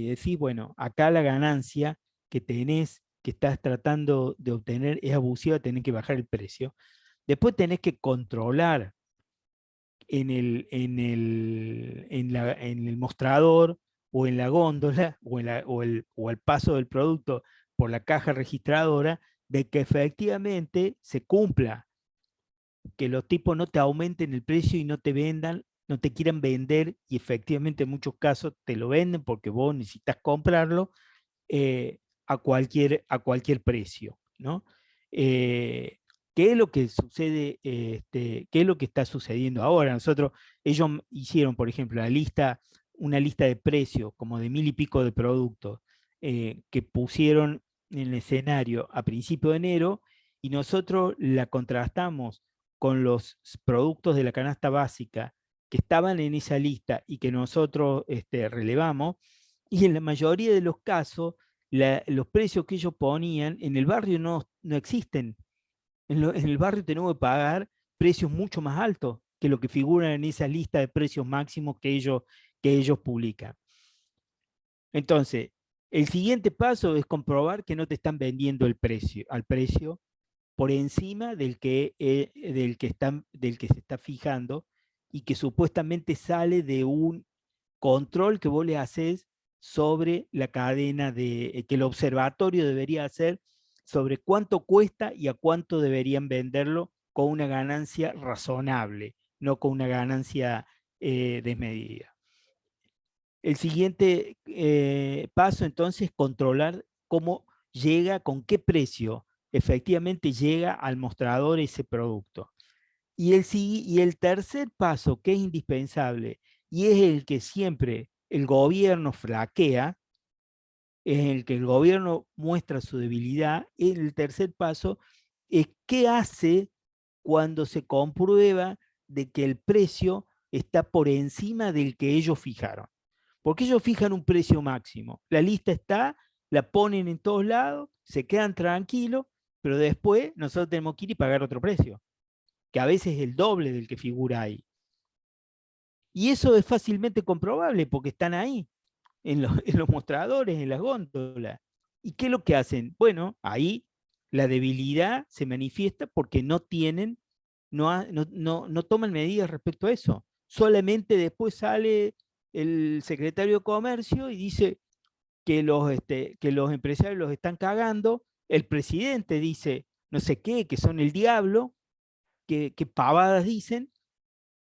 decís, bueno, acá la ganancia que tenés, que estás tratando de obtener es abusiva, tenés que bajar el precio. Después tenés que controlar en el mostrador o en la góndola o el paso del producto por la caja registradora de que efectivamente se cumpla, que los tipos no te aumenten el precio y no te vendan, no te quieran vender y efectivamente en muchos casos te lo venden porque vos necesitas comprarlo a cualquier precio, ¿no? ¿Qué es lo que sucede? ¿Qué es lo que está sucediendo ahora? Ellos hicieron, por ejemplo, una lista de precios como de 1000 y pico de productos que pusieron en el escenario a principio de enero y nosotros la contrastamos con los productos de la canasta básica que estaban en esa lista y que nosotros relevamos, y en la mayoría de los casos, los precios que ellos ponían en el barrio no existen. En el barrio tenemos que pagar precios mucho más altos que lo que figura en esa lista de precios máximos que ellos publican. Entonces, el siguiente paso es comprobar que no te están vendiendo al precio por encima del que se está fijando, y que supuestamente sale de un control que vos le haces sobre la cadena que el observatorio debería hacer sobre cuánto cuesta y a cuánto deberían venderlo con una ganancia razonable, no con una ganancia desmedida. El siguiente paso entonces es controlar cómo llega, con qué precio efectivamente llega al mostrador ese producto. Y el tercer paso, que es indispensable, y es el que siempre el gobierno flaquea, es el que el gobierno muestra su debilidad, el tercer paso es qué hace cuando se comprueba de que el precio está por encima del que ellos fijaron. Porque ellos fijan un precio máximo. La lista está, la ponen en todos lados, se quedan tranquilos, pero después nosotros tenemos que ir y pagar otro precio, que a veces es el doble del que figura ahí. Y eso es fácilmente comprobable porque están ahí, en los mostradores, en las góndolas. ¿Y qué es lo que hacen? Bueno, ahí la debilidad se manifiesta porque no tienen, no toman medidas respecto a eso. Solamente después sale el secretario de Comercio y dice que los empresarios los están cagando, el presidente dice no sé qué, que son el diablo, que pavadas dicen,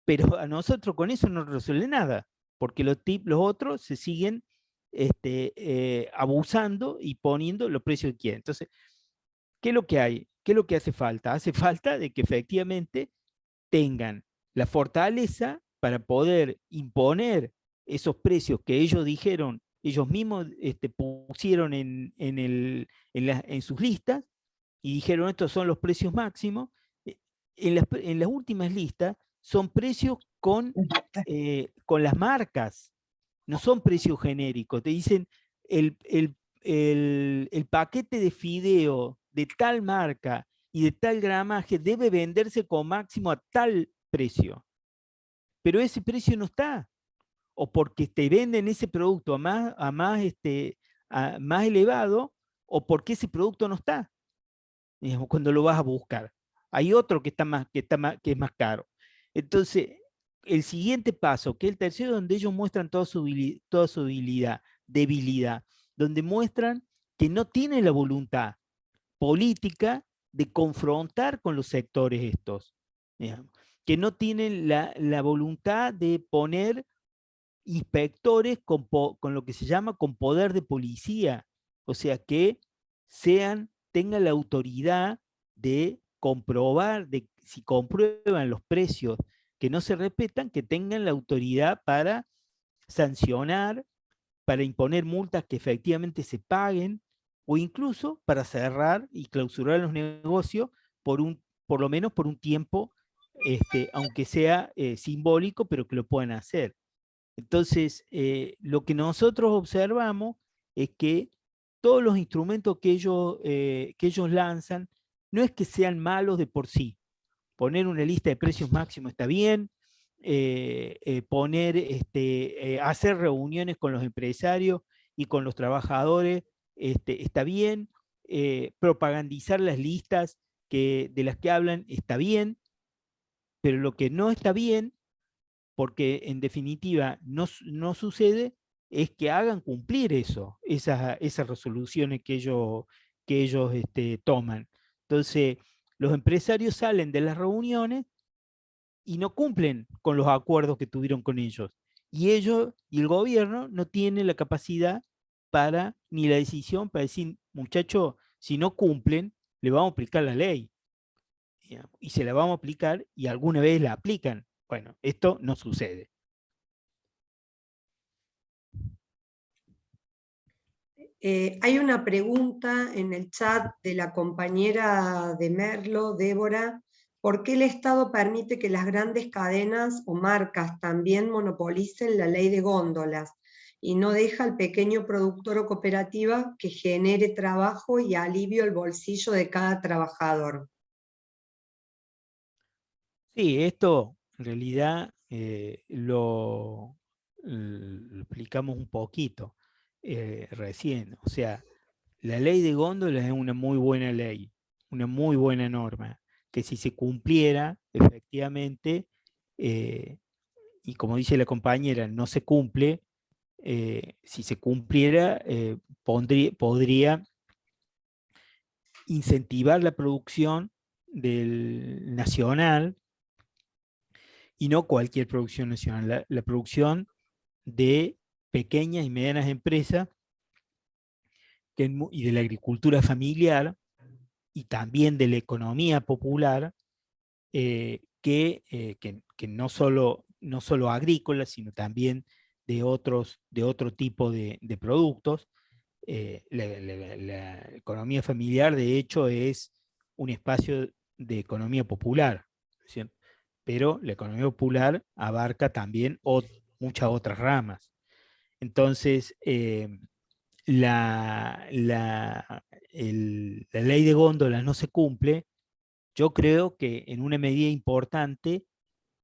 pero a nosotros con eso no resuelve nada, porque los otros se siguen abusando y poniendo los precios que quieren. Entonces, ¿qué es lo que hay? ¿Qué es lo que hace falta? Hace falta de que efectivamente tengan la fortaleza para poder imponer esos precios que ellos dijeron, ellos mismos pusieron en sus listas y dijeron estos son los precios máximos. En las últimas listas son precios con las marcas, no son precios genéricos. Te dicen el paquete de fideo de tal marca y de tal gramaje debe venderse con máximo a tal precio. Pero ese precio no está. O porque te venden ese producto a más elevado, o porque ese producto no está, digamos, cuando lo vas a buscar. Hay otro que es más caro. Entonces, el siguiente paso, que es el tercero, donde ellos muestran toda su debilidad, donde muestran que no tienen la voluntad política de confrontar con los sectores estos, digamos, que no tienen la voluntad de poner inspectores con lo que se llama con poder de policía, o sea, que tengan la autoridad de comprobar, si comprueban los precios que no se respetan, que tengan la autoridad para sancionar, para imponer multas que efectivamente se paguen, o incluso para cerrar y clausurar los negocios por lo menos por un tiempo, aunque sea simbólico, pero que lo puedan hacer. Entonces, lo que nosotros observamos es que todos los instrumentos que ellos lanzan no es que sean malos de por sí. Poner una lista de precios máximos está bien, hacer reuniones con los empresarios y con los trabajadores está bien, propagandizar las listas de las que hablan está bien, pero lo que no está bien, porque en definitiva no sucede, es que hagan cumplir esas resoluciones que ellos toman. Entonces, los empresarios salen de las reuniones y no cumplen con los acuerdos que tuvieron con ellos. Y el gobierno no tiene la capacidad ni la decisión para decir, muchachos, si no cumplen, le vamos a aplicar la ley. Y se la vamos a aplicar y alguna vez la aplican. Bueno, esto no sucede. Hay una pregunta en el chat de la compañera de Merlo, Débora. ¿Por qué el Estado permite que las grandes cadenas o marcas también monopolicen la ley de góndolas y no deja al pequeño productor o cooperativa que genere trabajo y alivio al bolsillo de cada trabajador? Sí, esto en realidad lo explicamos un poquito recién. O sea, la ley de góndolas es una muy buena ley, una muy buena norma, que si se cumpliera efectivamente, y como dice la compañera, no se cumple, si se cumpliera, podría incentivar la producción del nacional, y no cualquier producción nacional, la producción de pequeñas y medianas empresas y de la agricultura familiar y también de la economía popular, que no solo agrícola, sino también de otro tipo de productos. La economía familiar, de hecho, es un espacio de economía popular, ¿sí? Pero la economía popular abarca también muchas otras ramas. Entonces, la ley de góndolas no se cumple, yo creo que en una medida importante,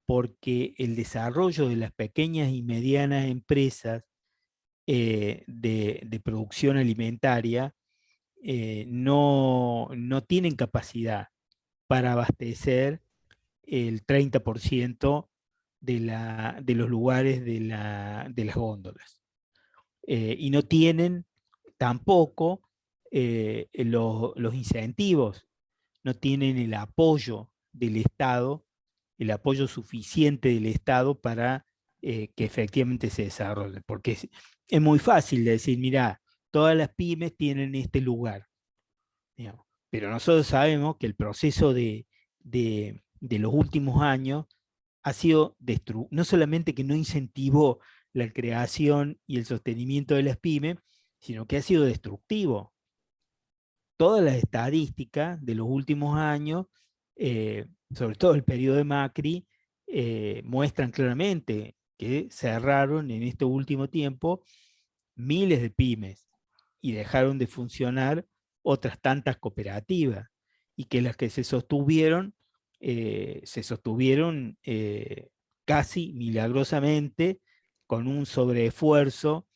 porque el desarrollo de las pequeñas y medianas empresas de producción alimentaria no tienen capacidad para abastecer el 30% de los lugares de las góndolas. Y no tienen tampoco los incentivos, no tienen el apoyo del Estado, el apoyo suficiente del Estado para que efectivamente se desarrolle. Porque es muy fácil de decir, mira, todas las pymes tienen este lugar, digamos. Pero nosotros sabemos que el proceso de los últimos años ha sido no solamente que no incentivó la creación y el sostenimiento de las pymes, sino que ha sido destructivo. Todas las estadísticas de los últimos años, sobre todo el periodo de Macri, muestran claramente que cerraron en este último tiempo miles de pymes y dejaron de funcionar otras tantas cooperativas, y que las que se sostuvieron casi milagrosamente con un sobreesfuerzo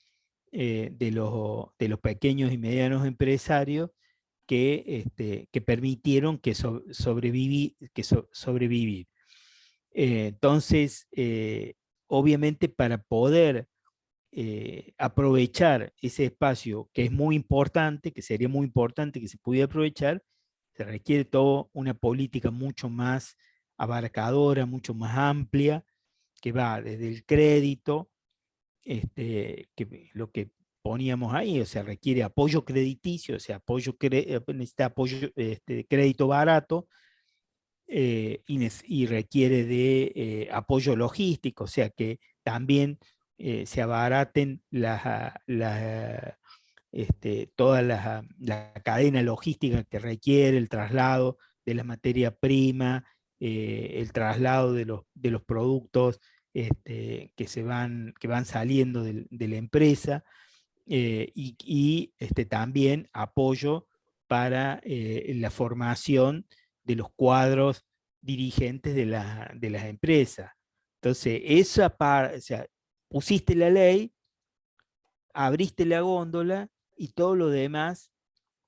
de los pequeños y medianos empresarios que permitieron sobrevivir. Entonces, obviamente para poder aprovechar ese espacio que es muy importante, que sería muy importante que se pudiera aprovechar, se requiere toda una política mucho más abarcadora, mucho más amplia, que va desde el crédito, que lo que poníamos ahí, o sea, requiere apoyo crediticio, o sea, necesita apoyo, crédito barato, y requiere de apoyo logístico, o sea, que también se abaraten toda la cadena logística que requiere el traslado de la materia prima, el traslado de los productos que van saliendo de la empresa, y también apoyo para la formación de los cuadros dirigentes de las empresas. Entonces, o sea, pusiste la ley, abriste la góndola y todo lo demás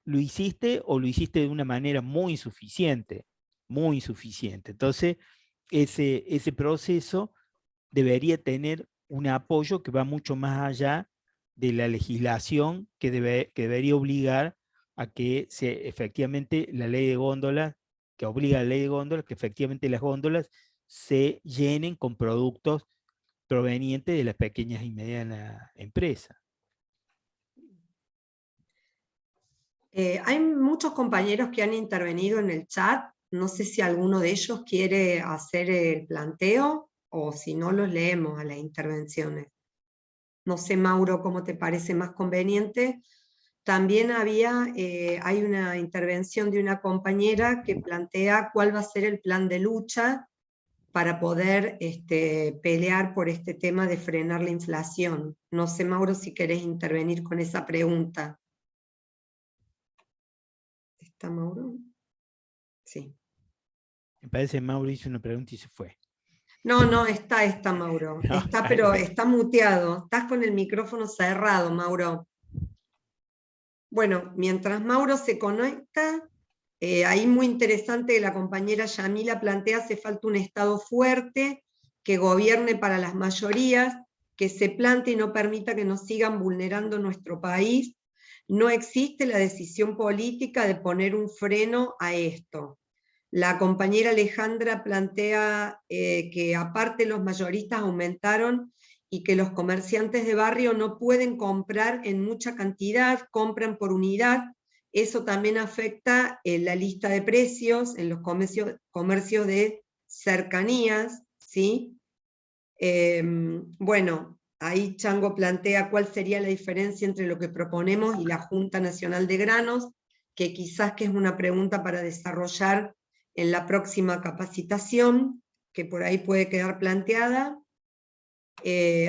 lo hiciste, o lo hiciste de una manera muy insuficiente, muy insuficiente. Entonces, ese proceso debería tener un apoyo que va mucho más allá de la legislación que debería obligar a que efectivamente la ley de góndolas, que obliga a la ley de góndolas, que efectivamente las góndolas se llenen con productos provenientes de las pequeñas y medianas empresas. Hay muchos compañeros que han intervenido en el chat. No sé si alguno de ellos quiere hacer el planteo o si no los leemos a las intervenciones. No sé, Mauro, cómo te parece más conveniente. También hay una intervención de una compañera que plantea cuál va a ser el plan de lucha para poder pelear por este tema de frenar la inflación. No sé, Mauro, si querés intervenir con esa pregunta. ¿Está Mauro? Sí. Me parece que Mauro hizo una pregunta y se fue. No, está Mauro. No, Está, pero está muteado. Estás con el micrófono cerrado, Mauro. Bueno, mientras Mauro se conecta, ahí muy interesante, la compañera Yamila plantea: hace falta un Estado fuerte, que gobierne para las mayorías, que se plante y no permita que nos sigan vulnerando nuestro país. No existe la decisión política de poner un freno a esto. La compañera Alejandra plantea que aparte los mayoristas aumentaron y que los comerciantes de barrio no pueden comprar en mucha cantidad, compran por unidad. Eso también afecta en la lista de precios, en los comercios de cercanías, ¿sí? Bueno, ahí Chango plantea cuál sería la diferencia entre lo que proponemos y la Junta Nacional de Granos, que quizás que es una pregunta para desarrollar en la próxima capacitación, que por ahí puede quedar planteada.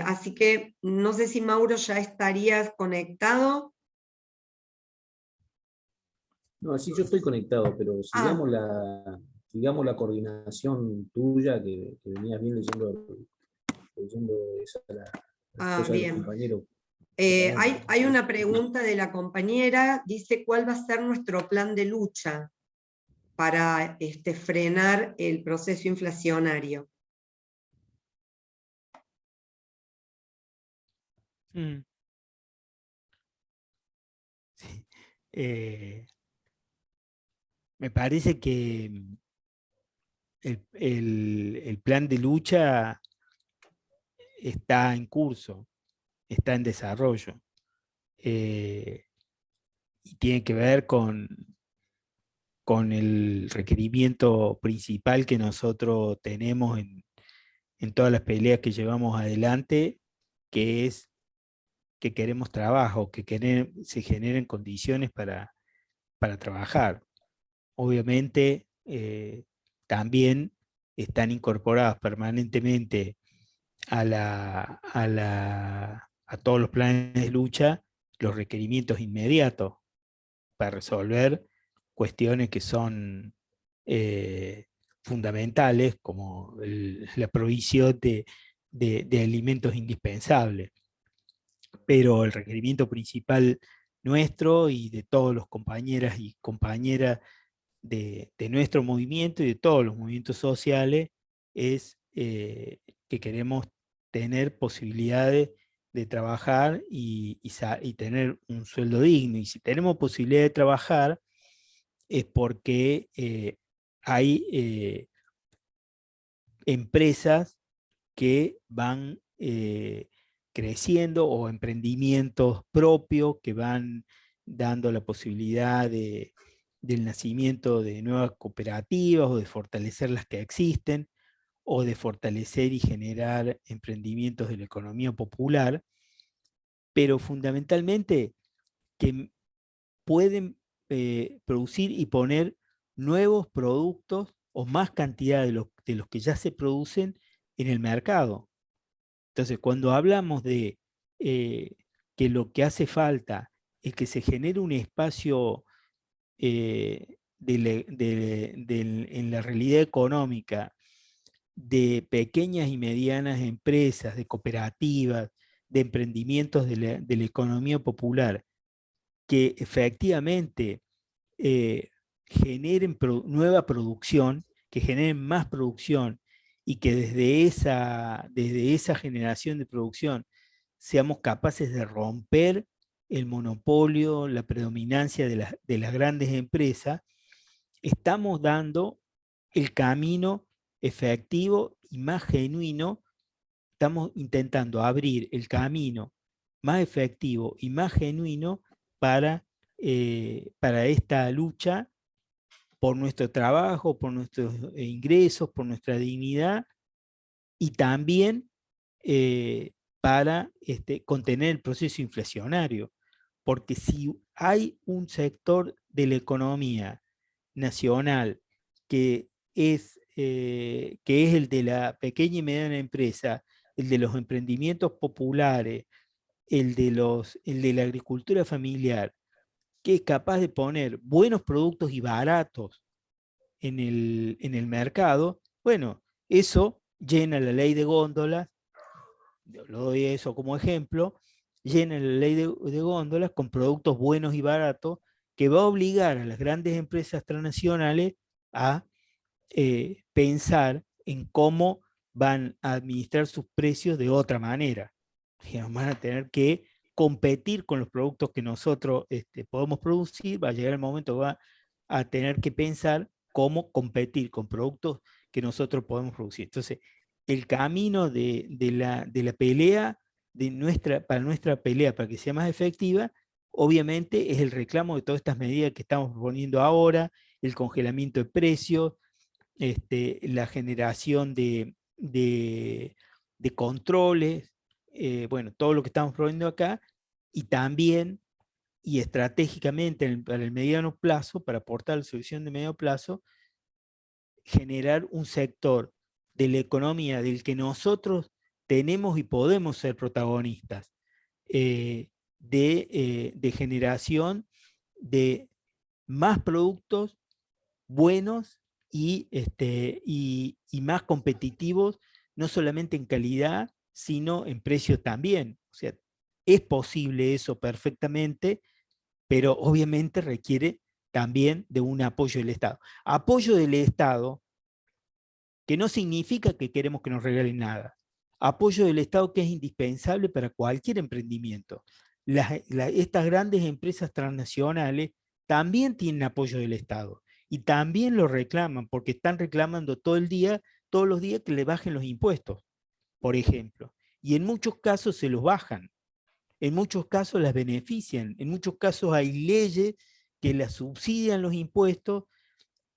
Así que no sé si Mauro ya estarías conectado. No, sí, yo estoy conectado, pero sigamos la coordinación tuya que venías bien leyendo esa, las cosas del Bien. compañero. Hay una pregunta de la compañera, dice: ¿cuál va a ser nuestro plan de lucha para frenar el proceso inflacionario? Sí. Me parece que el plan de lucha está en curso, está en desarrollo, y tiene que ver con el requerimiento principal que nosotros tenemos en todas las peleas que llevamos adelante, que es que queremos trabajo, que se generen condiciones para trabajar. Obviamente, también están incorporadas permanentemente a todos los planes de lucha los requerimientos inmediatos para resolver cuestiones que son fundamentales, como la provisión de alimentos indispensables. Pero el requerimiento principal nuestro y de todos los compañeras y compañeras de nuestro movimiento y de todos los movimientos sociales es que queremos tener posibilidades de trabajar y tener un sueldo digno. Y si tenemos posibilidad de trabajar es porque hay empresas que van creciendo, o emprendimientos propios que van dando la posibilidad del nacimiento de nuevas cooperativas, o de fortalecer las que existen, o de fortalecer y generar emprendimientos de la economía popular, pero fundamentalmente que pueden producir y poner nuevos productos o más cantidad de los que ya se producen en el mercado. Entonces, cuando hablamos de que lo que hace falta es que se genere un espacio en la realidad económica de pequeñas y medianas empresas, de cooperativas, de emprendimientos de la economía popular, que efectivamente generen nueva producción, que generen más producción, y que desde esa generación de producción seamos capaces de romper el monopolio, la predominancia de las grandes empresas, estamos dando el camino efectivo y más genuino. Estamos intentando abrir el camino más efectivo y más genuino para esta lucha por nuestro trabajo, por nuestros ingresos, por nuestra dignidad, y también para contener el proceso inflacionario. porque si hay un sector de la economía nacional que es el de la pequeña y mediana empresa, el de los emprendimientos populares, el de la agricultura familiar, que es capaz de poner buenos productos y baratos en el mercado, bueno, eso llena la ley de góndolas, lo doy eso como ejemplo, llena la ley de góndolas con productos buenos y baratos que va a obligar a las grandes empresas transnacionales a pensar en cómo van a administrar sus precios de otra manera. Van a tener que competir con los productos que nosotros podemos producir, va a llegar el momento que va a tener que pensar cómo competir con productos que nosotros podemos producir. Entonces, el camino de la pelea, para nuestra pelea, para que sea más efectiva, obviamente es el reclamo de todas estas medidas que estamos proponiendo ahora, el congelamiento de precios, la generación de controles, bueno, todo lo que estamos proponiendo acá, y también, y estratégicamente para el mediano plazo, para aportar la solución de medio plazo, generar un sector de la economía del que nosotros tenemos y podemos ser protagonistas, de generación de más productos buenos y más competitivos, no solamente en calidad, sino en precio también. O sea, es posible eso perfectamente, pero obviamente requiere también de un apoyo del Estado. Apoyo del Estado que no significa que queremos que nos regalen nada. Apoyo del Estado que es indispensable para cualquier emprendimiento. Estas grandes empresas transnacionales también tienen apoyo del Estado y también lo reclaman porque están reclamando todos los días que le bajen los impuestos, por ejemplo. Y en muchos casos se los bajan, en muchos casos las benefician, en muchos casos hay leyes que las subsidian los impuestos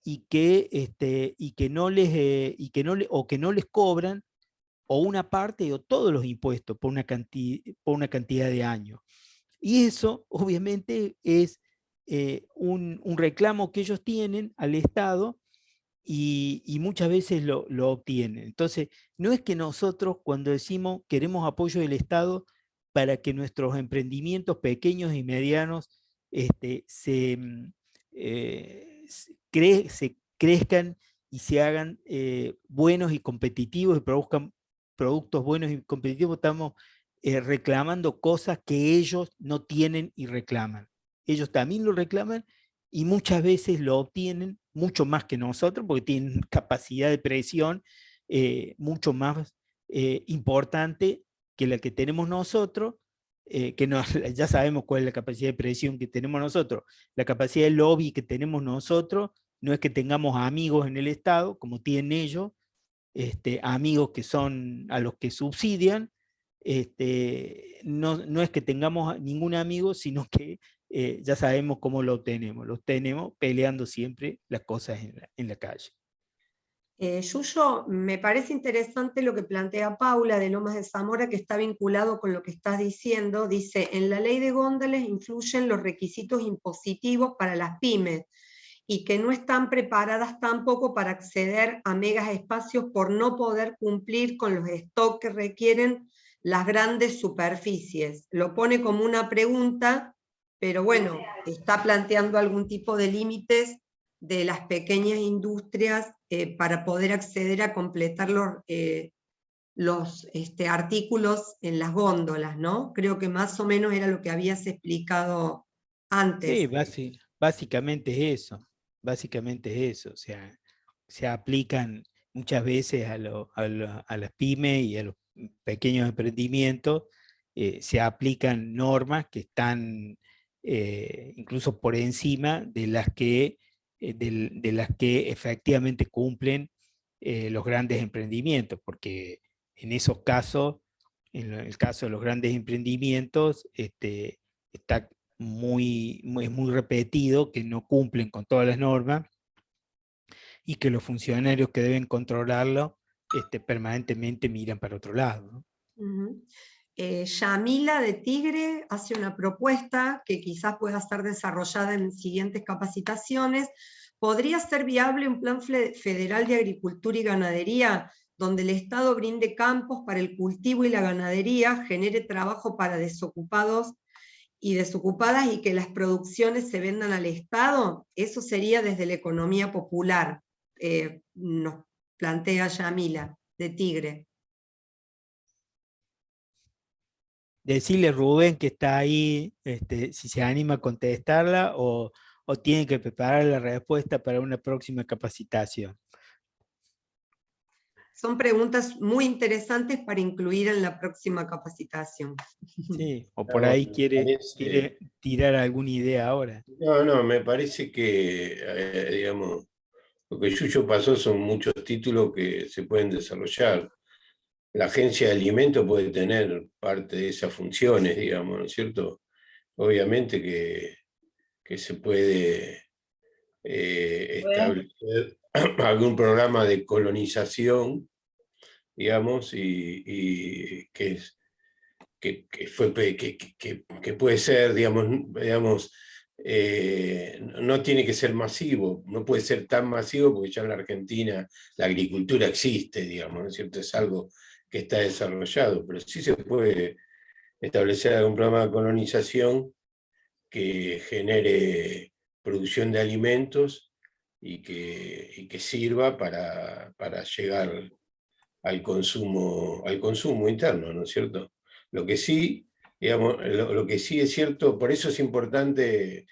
y que no les cobran o una parte o todos los impuestos por una cantidad de años. Y eso obviamente es un reclamo que ellos tienen al Estado y muchas veces lo obtienen. Entonces, no es que nosotros cuando decimos queremos apoyo del Estado para que nuestros emprendimientos pequeños y medianos se crezcan y se hagan buenos y competitivos y produzcan productos buenos y competitivos, estamos reclamando cosas que ellos no tienen y reclaman. Ellos también lo reclaman y muchas veces lo obtienen mucho más que nosotros porque tienen capacidad de presión mucho más importante que la que tenemos nosotros, ya sabemos cuál es la capacidad de presión que tenemos nosotros. La capacidad de lobby que tenemos nosotros no es que tengamos amigos en el Estado, como tienen ellos, amigos que son a los que subsidian, no es que tengamos ningún amigo, sino que ya sabemos cómo lo obtenemos peleando siempre las cosas en la calle. Yuyo, me parece interesante lo que plantea Paula de Lomas de Zamora, que está vinculado con lo que estás diciendo. Dice, en la ley de góndolas influyen los requisitos impositivos para las pymes y que no están preparadas tampoco para acceder a megas espacios por no poder cumplir con los stocks que requieren las grandes superficies. Lo pone como una pregunta, pero bueno, está planteando algún tipo de límites de las pequeñas industrias para poder acceder a completar los artículos en las góndolas, ¿no? Creo que más o menos era lo que habías explicado antes. Sí, básicamente es eso. Básicamente es eso. O sea, se aplican muchas veces a las pymes y a los pequeños emprendimientos, se aplican normas que están incluso por encima de las que efectivamente cumplen los grandes emprendimientos, porque en esos casos, en el caso de los grandes emprendimientos, está muy repetido que no cumplen con todas las normas y que los funcionarios que deben controlarlo permanentemente miran para otro lado, ¿no? Uh-huh. Yamila de Tigre hace una propuesta que quizás pueda ser desarrollada en siguientes capacitaciones. ¿Podría ser viable un plan federal de agricultura y ganadería donde el Estado brinde campos para el cultivo y la ganadería, genere trabajo para desocupados y desocupadas y que las producciones se vendan al Estado? Eso sería desde la economía popular, nos plantea Yamila de Tigre. Decirle Rubén que está ahí, si se anima a contestarla o tiene que preparar la respuesta para una próxima capacitación. Son preguntas muy interesantes para incluir en la próxima capacitación. Sí, o por ahí quiere tirar alguna idea ahora. No, me parece que, digamos, lo que Yuyo pasó son muchos títulos que se pueden desarrollar. La agencia de alimentos puede tener parte de esas funciones, digamos, ¿no es cierto? Obviamente que se puede establecer algún programa de colonización, digamos, y que puede ser, digamos, no tiene que ser masivo, no puede ser tan masivo porque ya en la Argentina la agricultura existe, digamos, ¿no es cierto? Es algo que está desarrollado, pero sí se puede establecer algún programa de colonización que genere producción de alimentos y que sirva para llegar al consumo interno, ¿no es cierto? Lo que sí, digamos, lo que sí es cierto, por eso es importante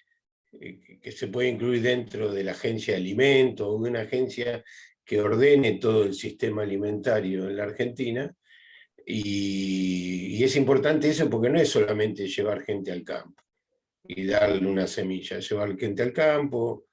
que se pueda incluir dentro de la agencia de alimentos o de una agencia que ordene todo el sistema alimentario en la Argentina. Y es importante eso porque no es solamente llevar gente al campo y darle una semilla, llevar gente al campo,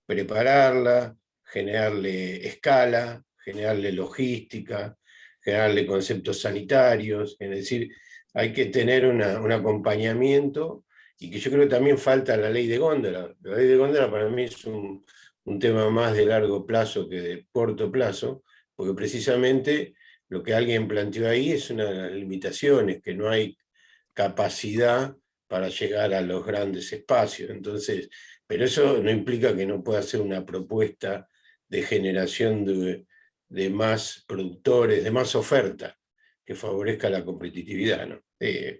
prepararla, generarle escala, generarle logística, generarle conceptos sanitarios, es decir, hay que tener un acompañamiento y que yo creo que también falta la ley de góndola. La ley de góndola para mí es un tema más de largo plazo que de corto plazo, porque precisamente lo que alguien planteó ahí es una de las limitaciones, que no hay capacidad para llegar a los grandes espacios. Entonces, pero eso no implica que no pueda ser una propuesta de generación de más productores, de más oferta, que favorezca la competitividad, ¿no?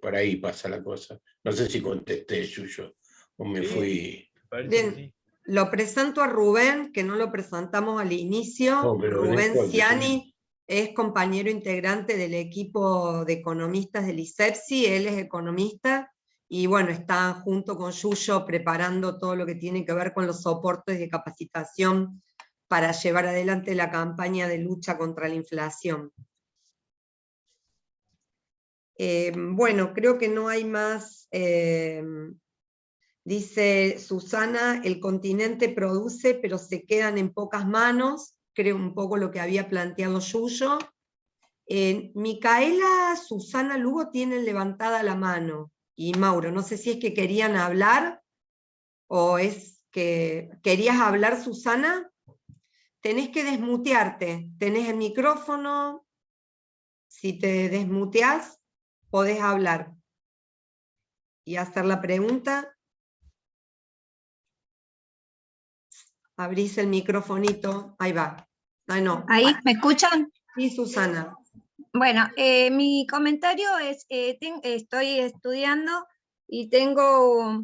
Por ahí pasa la cosa. No sé si contesté, Yuyo, o me fui... Bien, lo presento a Rubén, que no lo presentamos al inicio. No, pero Rubén no importa, Ciani es compañero integrante del equipo de economistas del ISEPSI, él es economista, y bueno, está junto con Yuyo preparando todo lo que tiene que ver con los soportes de capacitación para llevar adelante la campaña de lucha contra la inflación. Bueno, creo que no hay más. Dice Susana, el continente produce, pero se quedan en pocas manos. Creo un poco lo que había planteado Yuyo. Micaela, Susana, Lugo tienen levantada la mano. Y Mauro, no sé si es que querían hablar o es que querías hablar, Susana. Tenés que desmutearte. Tenés el micrófono. Si te desmuteás, podés hablar y hacer la pregunta. Abrís el microfonito. Ahí va. Ay, no. ¿Ahí me escuchan? Sí, Susana. Bueno, mi comentario es, estoy estudiando y tengo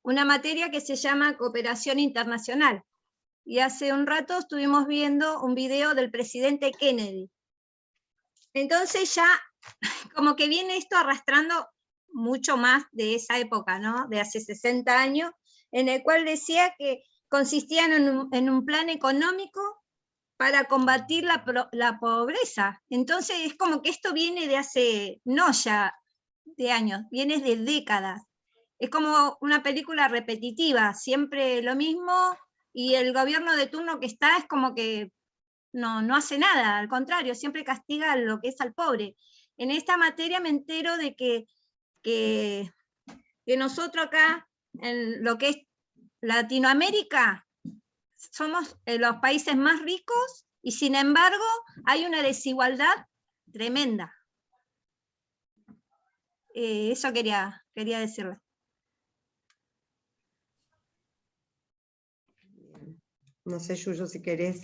una materia que se llama Cooperación Internacional. Y hace un rato estuvimos viendo un video del presidente Kennedy. Entonces ya como que viene esto arrastrando mucho más de esa época, ¿no? De hace 60 años, en el cual decía que consistía en un plan económico para combatir la pobreza. Entonces es como que esto viene de hace, no ya de años, viene de décadas. Es como una película repetitiva, siempre lo mismo, y el gobierno de turno que está es como que no hace nada, al contrario, siempre castiga lo que es al pobre. En esta materia me entero de que nosotros acá, en lo que es Latinoamérica, somos los países más ricos y sin embargo hay una desigualdad tremenda. Eso quería decirle. No sé, Yuyo, si querés.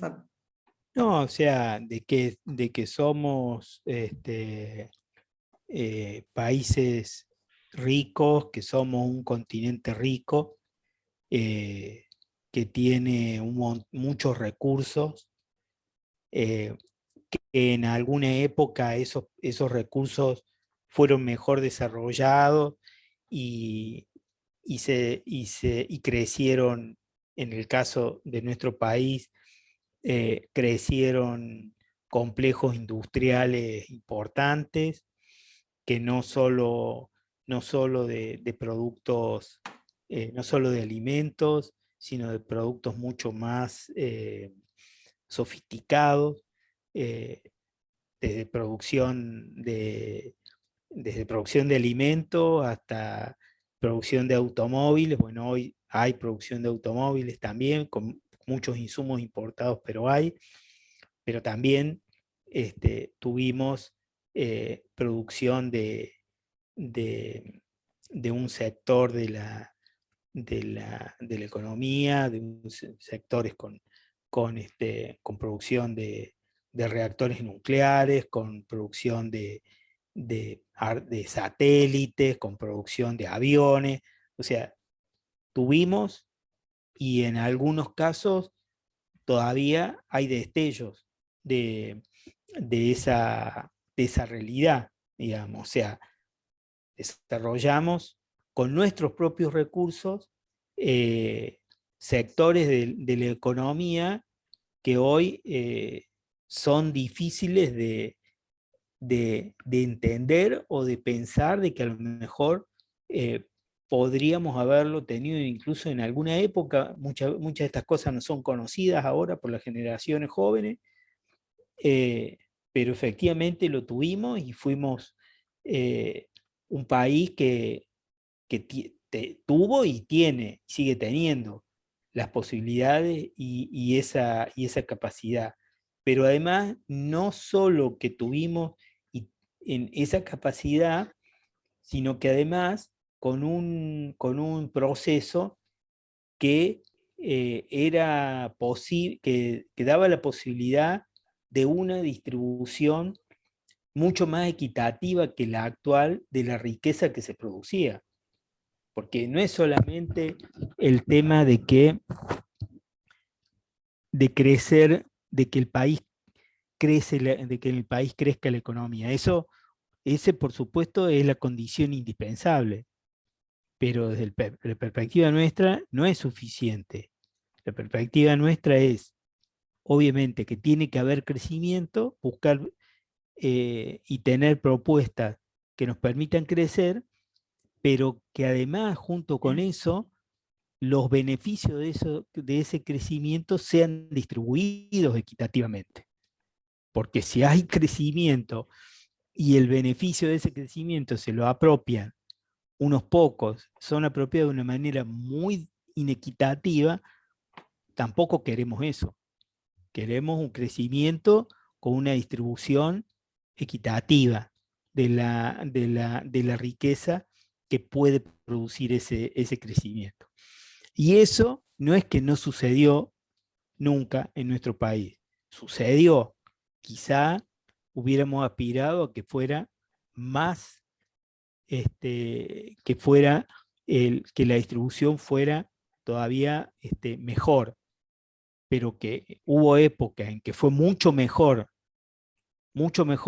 No, o sea, de que somos países ricos, que somos un continente rico, que tiene muchos recursos, que en alguna época esos recursos fueron mejor desarrollados y crecieron, en el caso de nuestro país, crecieron complejos industriales importantes, que no solo de productos, no solo de alimentos, sino de productos mucho más sofisticados, eh, desde producción de alimentos hasta producción de automóviles. Bueno, hoy hay producción de automóviles también, con muchos insumos importados, pero también tuvimos producción de un sector de la economía, de sectores con producción de reactores nucleares, con producción de satélites, con producción de aviones. O sea, tuvimos, y en algunos casos todavía hay destellos de esa realidad, digamos. O sea, desarrollamos con nuestros propios recursos sectores de la economía que hoy son difíciles de entender o de pensar, de que a lo mejor podríamos haberlo tenido incluso en alguna época. Muchas de estas cosas no son conocidas ahora por las generaciones jóvenes, pero efectivamente lo tuvimos y fuimos un país que tuvo y sigue teniendo las posibilidades y esa capacidad. Pero además, no solo que tuvimos en esa capacidad, sino que además con un proceso que era posible, que daba la posibilidad de una distribución mucho más equitativa que la actual de la riqueza que se producía. Porque no es solamente el tema de crecer, de que el país de que en el país crezca la economía. Ese por supuesto es la condición indispensable, pero desde la perspectiva nuestra no es suficiente. La perspectiva nuestra es, obviamente, que tiene que haber crecimiento, buscar y tener propuestas que nos permitan crecer, pero que además, junto con eso, los beneficios de ese crecimiento sean distribuidos equitativamente. Porque si hay crecimiento y el beneficio de ese crecimiento se lo apropian unos pocos, son apropiados de una manera muy inequitativa, tampoco queremos eso. Queremos un crecimiento con una distribución equitativa de la riqueza que puede producir ese crecimiento. Y eso no es que no sucedió nunca en nuestro país. Sucedió. Quizá hubiéramos aspirado a que fuera más, que la distribución fuera todavía mejor, pero que hubo épocas en que fue mucho mejor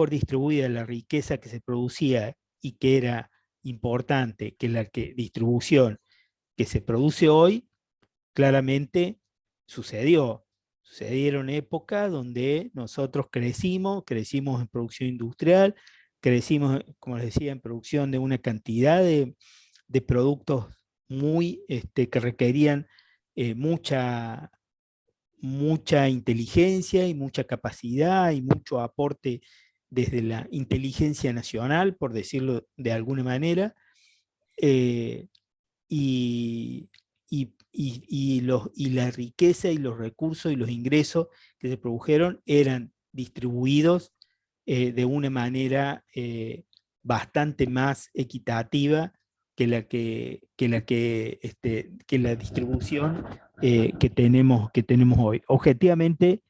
distribuida la riqueza que se producía y que era importante que la distribución que se produce hoy. Claramente sucedieron épocas donde nosotros crecimos en producción industrial, crecimos, como les decía, en producción de una cantidad de productos que requerían mucha inteligencia y mucha capacidad y mucho aporte desde la inteligencia nacional, por decirlo de alguna manera, y la riqueza y los recursos y los ingresos que se produjeron eran distribuidos de una manera bastante más equitativa que la distribución que tenemos hoy. Objetivamente,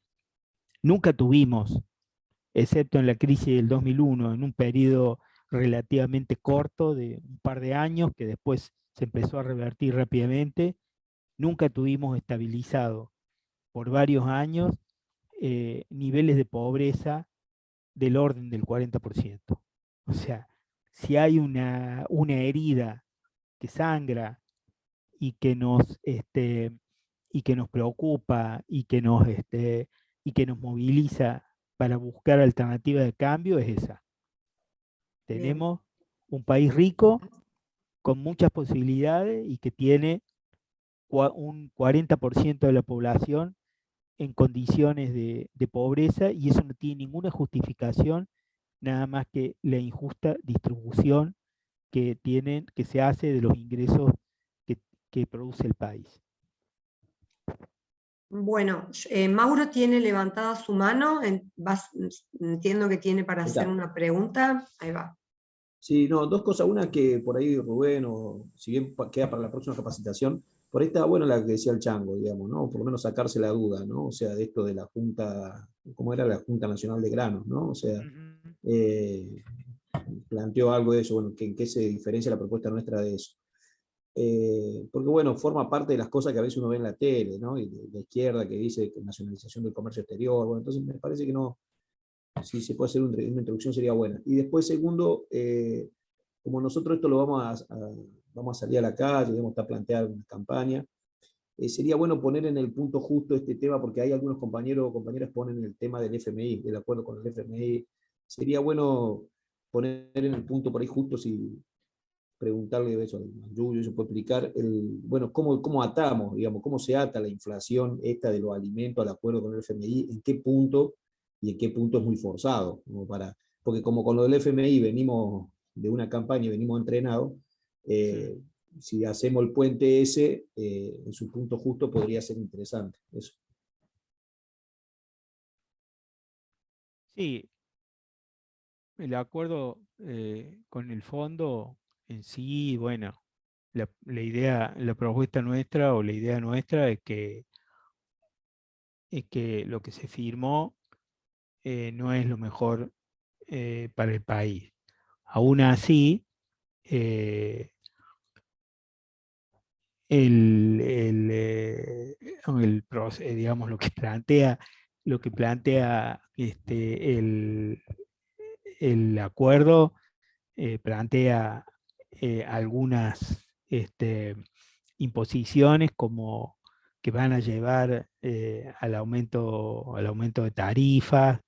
nunca tuvimos, excepto en la crisis del 2001, en un periodo relativamente corto de un par de años, que después se empezó a revertir rápidamente, nunca tuvimos estabilizado por varios años niveles de pobreza del orden del 40%. O sea, si hay una herida que sangra y que nos preocupa y que nos moviliza para buscar alternativas de cambio, es esa. Bien. Tenemos un país rico con muchas posibilidades y que tiene un 40% de la población en condiciones de pobreza, y eso no tiene ninguna justificación, nada más que la injusta distribución que se hace de los ingresos que produce el país. Bueno, Mauro tiene levantada su mano, entiendo que tiene para Ahí hacer está. una pregunta. Ahí va. Sí, no, dos cosas. Una que por ahí Rubén, o si bien queda para la próxima capacitación, por ahí está bueno la que decía el Chango, digamos, ¿no? Por lo menos sacarse la duda, ¿no? O sea, de esto de la Junta, ¿cómo era? La Junta Nacional de Granos, ¿no? O sea, eh, planteó algo de eso, bueno, ¿en qué se diferencia la propuesta nuestra de eso? Porque, bueno, forma parte de las cosas que a veces uno ve en la tele, ¿no? Y de la izquierda que dice que nacionalización del comercio exterior, bueno, entonces me parece que no, si se puede hacer una introducción sería buena. Y después, segundo, como nosotros esto lo vamos a salir a la calle, digamos, está planteada una campaña, sería bueno poner en el punto justo este tema, porque hay algunos compañeros o compañeras ponen el tema del FMI, del acuerdo con el FMI. Sería bueno poner en el punto por ahí justo, si preguntarle eso a Julio, eso puede explicar, bueno, cómo atamos, digamos, cómo se ata la inflación esta de los alimentos al acuerdo con el FMI, en qué punto y en qué punto es muy forzado, porque como con lo del FMI venimos de una campaña y venimos entrenados, si hacemos el puente ese, en su punto justo podría ser interesante. Eso. Sí, el acuerdo con el fondo en sí, bueno, la idea, la propuesta nuestra o la idea nuestra es que lo que se firmó no es lo mejor para el país. Aún así, digamos, lo que plantea el acuerdo, plantea algunas imposiciones como que van a llevar al aumento de tarifas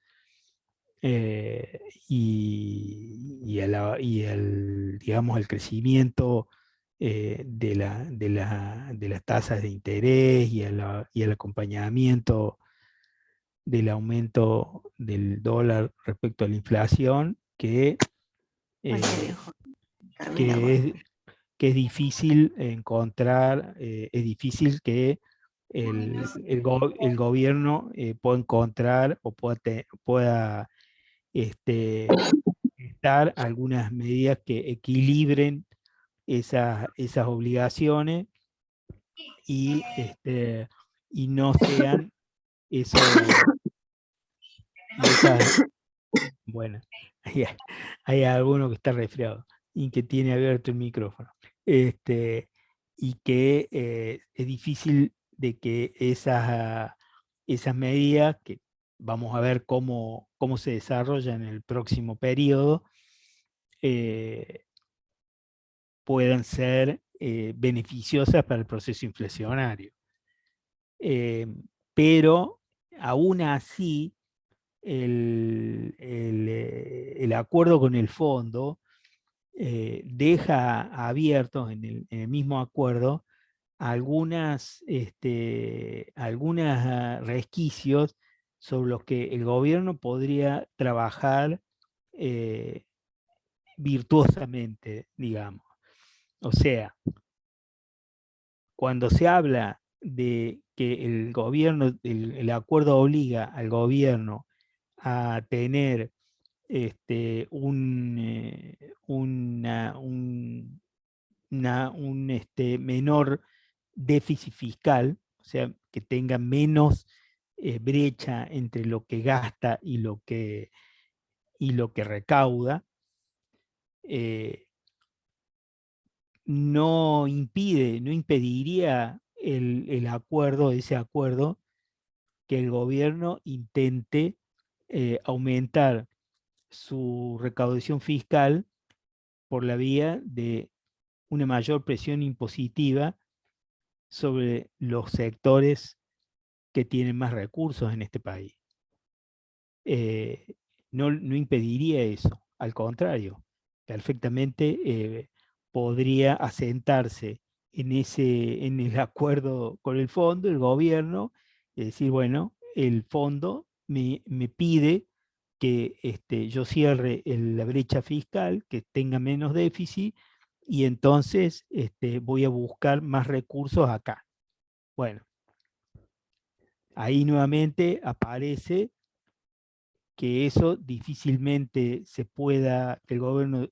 digamos, el crecimiento de las tasas de interés y el acompañamiento del aumento del dólar respecto a la inflación, que es difícil encontrar, es difícil que el gobierno pueda encontrar o pueda estar algunas medidas que equilibren esas obligaciones y no sean esas, bueno, hay alguno que está resfriado y que tiene abierto el micrófono. Y que es difícil de que esas medidas, que vamos a ver cómo se desarrollan en el próximo periodo, puedan ser beneficiosas para el proceso inflacionario. Pero aún así, el acuerdo con el fondo deja abiertos en el mismo acuerdo algunas resquicios sobre los que el gobierno podría trabajar virtuosamente, digamos. O sea, cuando se habla de que el gobierno, el acuerdo obliga al gobierno a tener menor déficit fiscal, o sea, que tenga menos brecha entre lo que gasta y lo que recauda, no impediría ese acuerdo, que el gobierno intente aumentar su recaudación fiscal por la vía de una mayor presión impositiva sobre los sectores que tienen más recursos en este país. No impediría eso, al contrario, perfectamente podría asentarse en el acuerdo con el fondo, el gobierno, y decir, bueno, el fondo me pide que yo cierre la brecha fiscal, que tenga menos déficit, y entonces voy a buscar más recursos acá. Bueno, ahí nuevamente aparece que eso difícilmente se pueda, que el gobierno,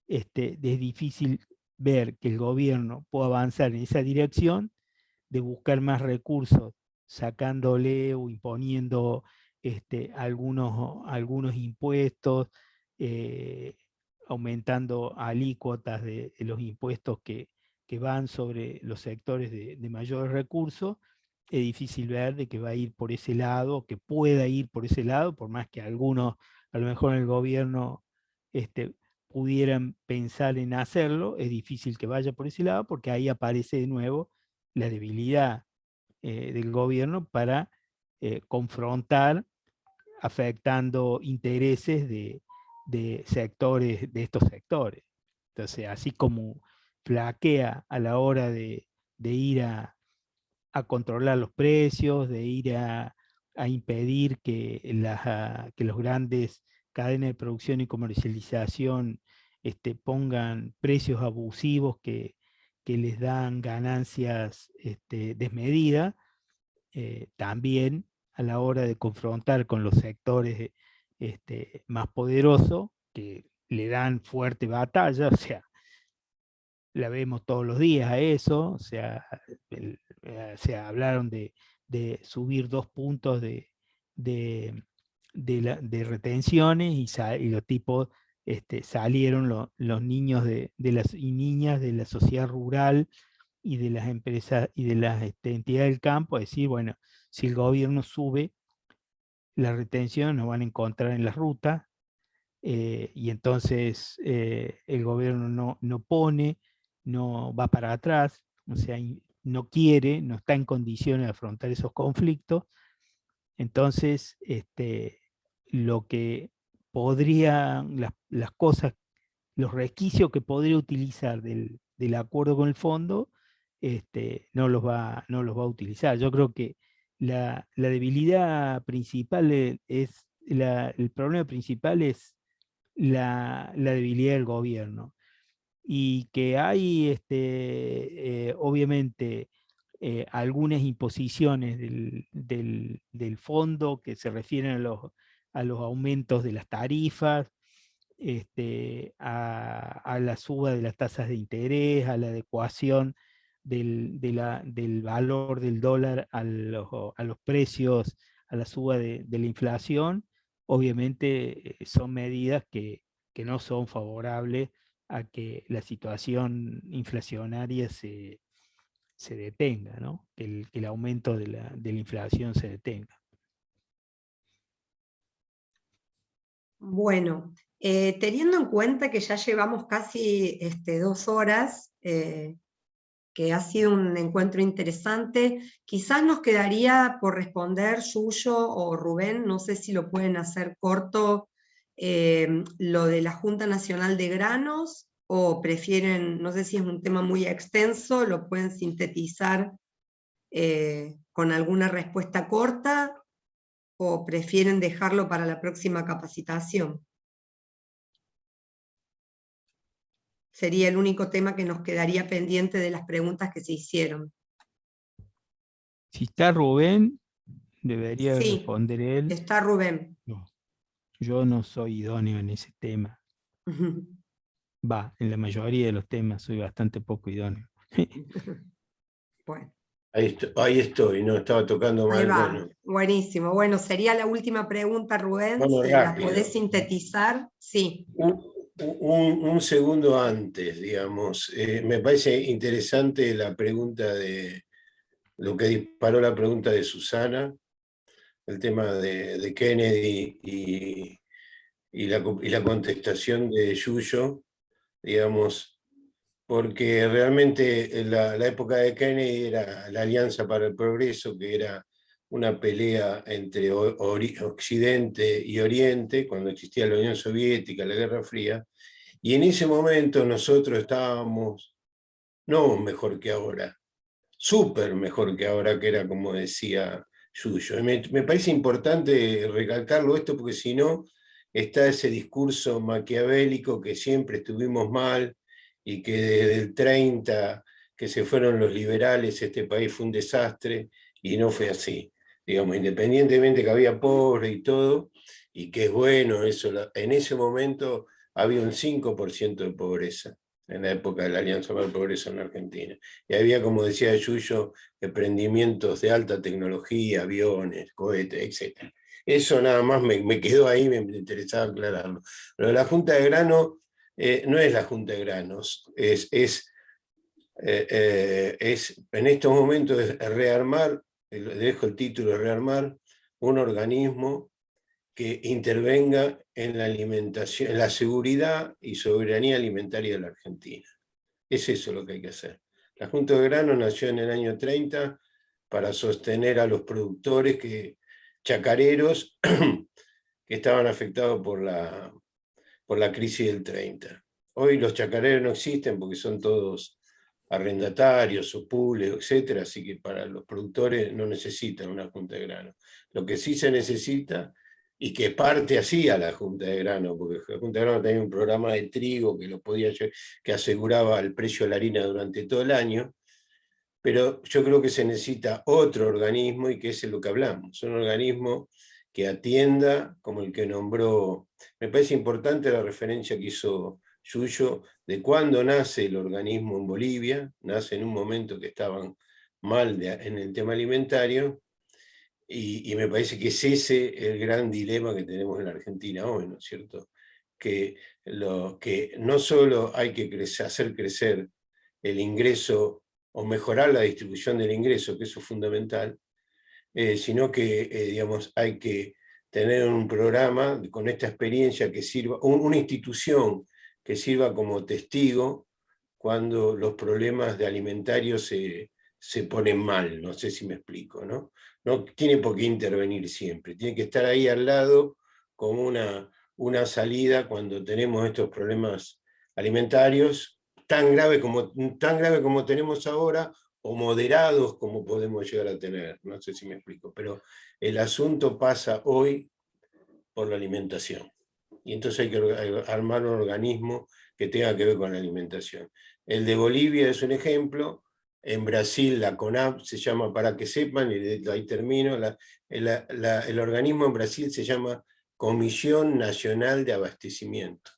es difícil ver que el gobierno pueda avanzar en esa dirección de buscar más recursos, sacándole o imponiendo algunos impuestos, aumentando alícuotas de los impuestos que van sobre los sectores de mayores recursos. Es difícil ver de que va a ir por ese lado, que pueda ir por ese lado, por más que algunos, a lo mejor en el gobierno, pudieran pensar en hacerlo, es difícil que vaya por ese lado, porque ahí aparece de nuevo la debilidad del gobierno para confrontar, afectando intereses de sectores, de estos sectores. Entonces, así como flaquea a la hora de ir a controlar los precios, de ir a impedir que los grandes cadenas de producción y comercialización pongan precios abusivos que les dan ganancias desmedidas, también a la hora de confrontar con los sectores más poderosos que le dan fuerte batalla, o sea, la vemos todos los días a eso, o sea, hablaron de subir 2 puntos de retenciones y los tipos salieron los niños y niñas de la sociedad rural y de las empresas y de las entidades del campo a decir, bueno, si el gobierno sube la retención nos van a encontrar en la ruta, y entonces el gobierno no pone, no va para atrás, o sea, no quiere, no está en condiciones de afrontar esos conflictos. Entonces, lo que podría, las cosas, los resquicios que podría utilizar del acuerdo con el fondo, no los va a utilizar. Yo creo que la debilidad principal es, el problema principal es la debilidad del gobierno. Y que hay, obviamente, algunas imposiciones del fondo que se refieren a los aumentos de las tarifas, a la suba de las tasas de interés, a la adecuación del valor del dólar a los precios, a la suba de la inflación. Obviamente son medidas que no son favorables a que la situación inflacionaria se detenga, ¿no? Que el aumento de la inflación se detenga. Bueno, teniendo en cuenta que ya llevamos casi 2 horas, que ha sido un encuentro interesante, quizás nos quedaría por responder Yuyo o Rubén, no sé si lo pueden hacer corto, lo de la Junta Nacional de Granos, o prefieren, no sé si es un tema muy extenso, lo pueden sintetizar con alguna respuesta corta, o prefieren dejarlo para la próxima capacitación. Sería el único tema que nos quedaría pendiente de las preguntas que se hicieron. Si está Rubén, debería Sí, responder él. está Rubén. No. Yo no soy idóneo en ese tema. En la mayoría de los temas soy bastante poco idóneo. Bueno, Ahí estoy, no estaba tocando ahí mal. va. Bueno, Buenísimo. Bueno, sería la última pregunta, Rubén. vamos Si la rápido. podés sintetizar, sí. Un segundo antes, digamos. Me parece interesante la pregunta lo que disparó la pregunta de Susana, el tema de Kennedy y la contestación de Yuyo, digamos, porque realmente la época de Kennedy era la Alianza para el Progreso, que era una pelea entre Occidente y Oriente, cuando existía la Unión Soviética, la Guerra Fría, y en ese momento nosotros estábamos, no mejor que ahora, súper mejor que ahora, que era como decía Yuyo. Me parece importante recalcarlo esto, porque si no, está ese discurso maquiavélico que siempre estuvimos mal, y que desde el 30, que se fueron los liberales, este país fue un desastre, y no fue así. Digamos, independientemente que había pobres y todo, y que es bueno eso, en ese momento había un 5% de pobreza en la época de la Alianza para el Progreso en Argentina. Y había, como decía Yuyo, emprendimientos de alta tecnología, aviones, cohetes, etc. Eso nada más me quedó ahí, me interesaba aclararlo. Lo de la Junta de Grano no es la Junta de Granos, en estos momentos es rearmar, le dejo el título, rearmar un organismo que intervenga en la alimentación, en la seguridad y soberanía alimentaria de la Argentina. Es eso lo que hay que hacer. La Junta de Grano nació en el año 30 para sostener a los productores chacareros que estaban afectados por la crisis del 30. Hoy los chacareros no existen porque son todos arrendatarios o públicos, etc. Así que para los productores no necesitan una Junta de Grano. Lo que sí se necesita, y que parte hacía la Junta de Grano, porque la Junta de Grano tenía un programa de trigo que aseguraba el precio de la harina durante todo el año, pero yo creo que se necesita otro organismo, y que es lo que hablamos, un organismo que atienda, como el que nombró. Me parece importante la referencia que hizo Yuyo de cuándo nace el organismo en Bolivia. Nace en un momento que estaban mal en el tema alimentario, y me parece que es ese el gran dilema que tenemos en la Argentina hoy, ¿no es cierto? Que no solo hay que hacer crecer el ingreso o mejorar la distribución del ingreso, que eso es fundamental, sino que digamos, hay que tener un programa con esta experiencia que sirva, una institución que sirva como testigo cuando los problemas de alimentarios se ponen mal. No sé si me explico, ¿no? No tiene por qué intervenir siempre, tiene que estar ahí al lado como una salida cuando tenemos estos problemas alimentarios tan grave como tenemos ahora, o moderados como podemos llegar a tener. No sé si me explico, pero el asunto pasa hoy por la alimentación. Y entonces hay que armar un organismo que tenga que ver con la alimentación. El de Bolivia es un ejemplo. En Brasil la CONAB se llama, para que sepan, y ahí termino, el organismo en Brasil se llama Comisión Nacional de Abastecimiento.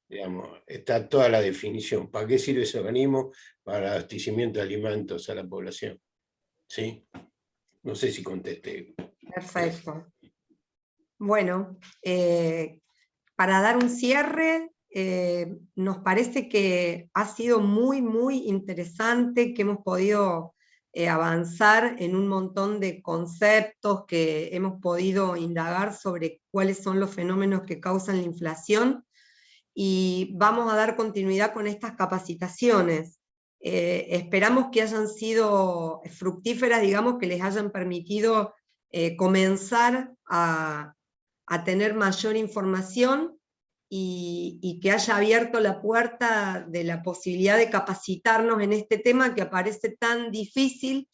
Digamos, está toda la definición. ¿Para qué sirve ese organismo? Para el abastecimiento de alimentos a la población. ¿Sí? No sé si contesté. Perfecto. Bueno, para dar un cierre, nos parece que ha sido muy, muy interesante, que hemos podido avanzar en un montón de conceptos, que hemos podido indagar sobre cuáles son los fenómenos que causan la inflación, y vamos a dar continuidad con estas capacitaciones. Esperamos que hayan sido fructíferas, digamos, que les hayan permitido comenzar a tener mayor información, y que haya abierto la puerta de la posibilidad de capacitarnos en este tema que parece tan difícil,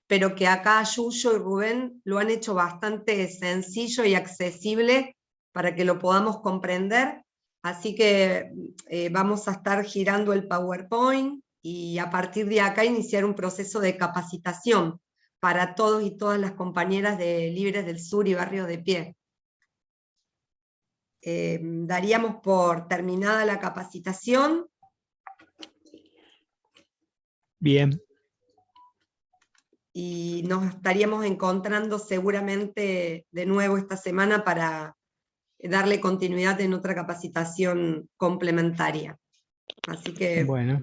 pero que acá Yuyo y Rubén lo han hecho bastante sencillo y accesible para que lo podamos comprender. Así que vamos a estar girando el PowerPoint, y a partir de acá iniciar un proceso de capacitación para todos y todas las compañeras de Libres del Sur y Barrio de Pie. daríamos por terminada la capacitación. Bien. Y nos estaríamos encontrando seguramente de nuevo esta semana para darle continuidad en otra capacitación complementaria. Así que, Bueno.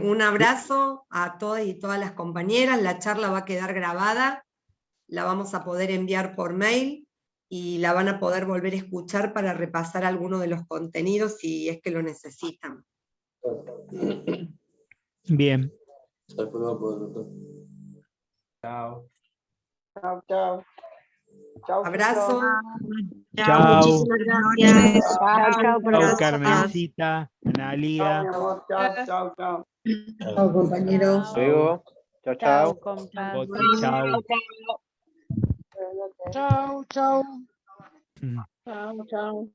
Un abrazo a todas y todas las compañeras. La charla va a quedar grabada, la vamos a poder enviar por mail y la van a poder volver a escuchar para repasar algunos de los contenidos si es que lo necesitan. Bien. Chao. Chao, chao. Chao, Abrazo. Chao. Muchísimas gracias. Chao, Gracias. Carmencita, Chao, Analia. mi amor. Chao, chao, chao. Chao, compañeros. Luego. Chao, chao. Boti, chao. Chao, chao. Mm. Chao, chao.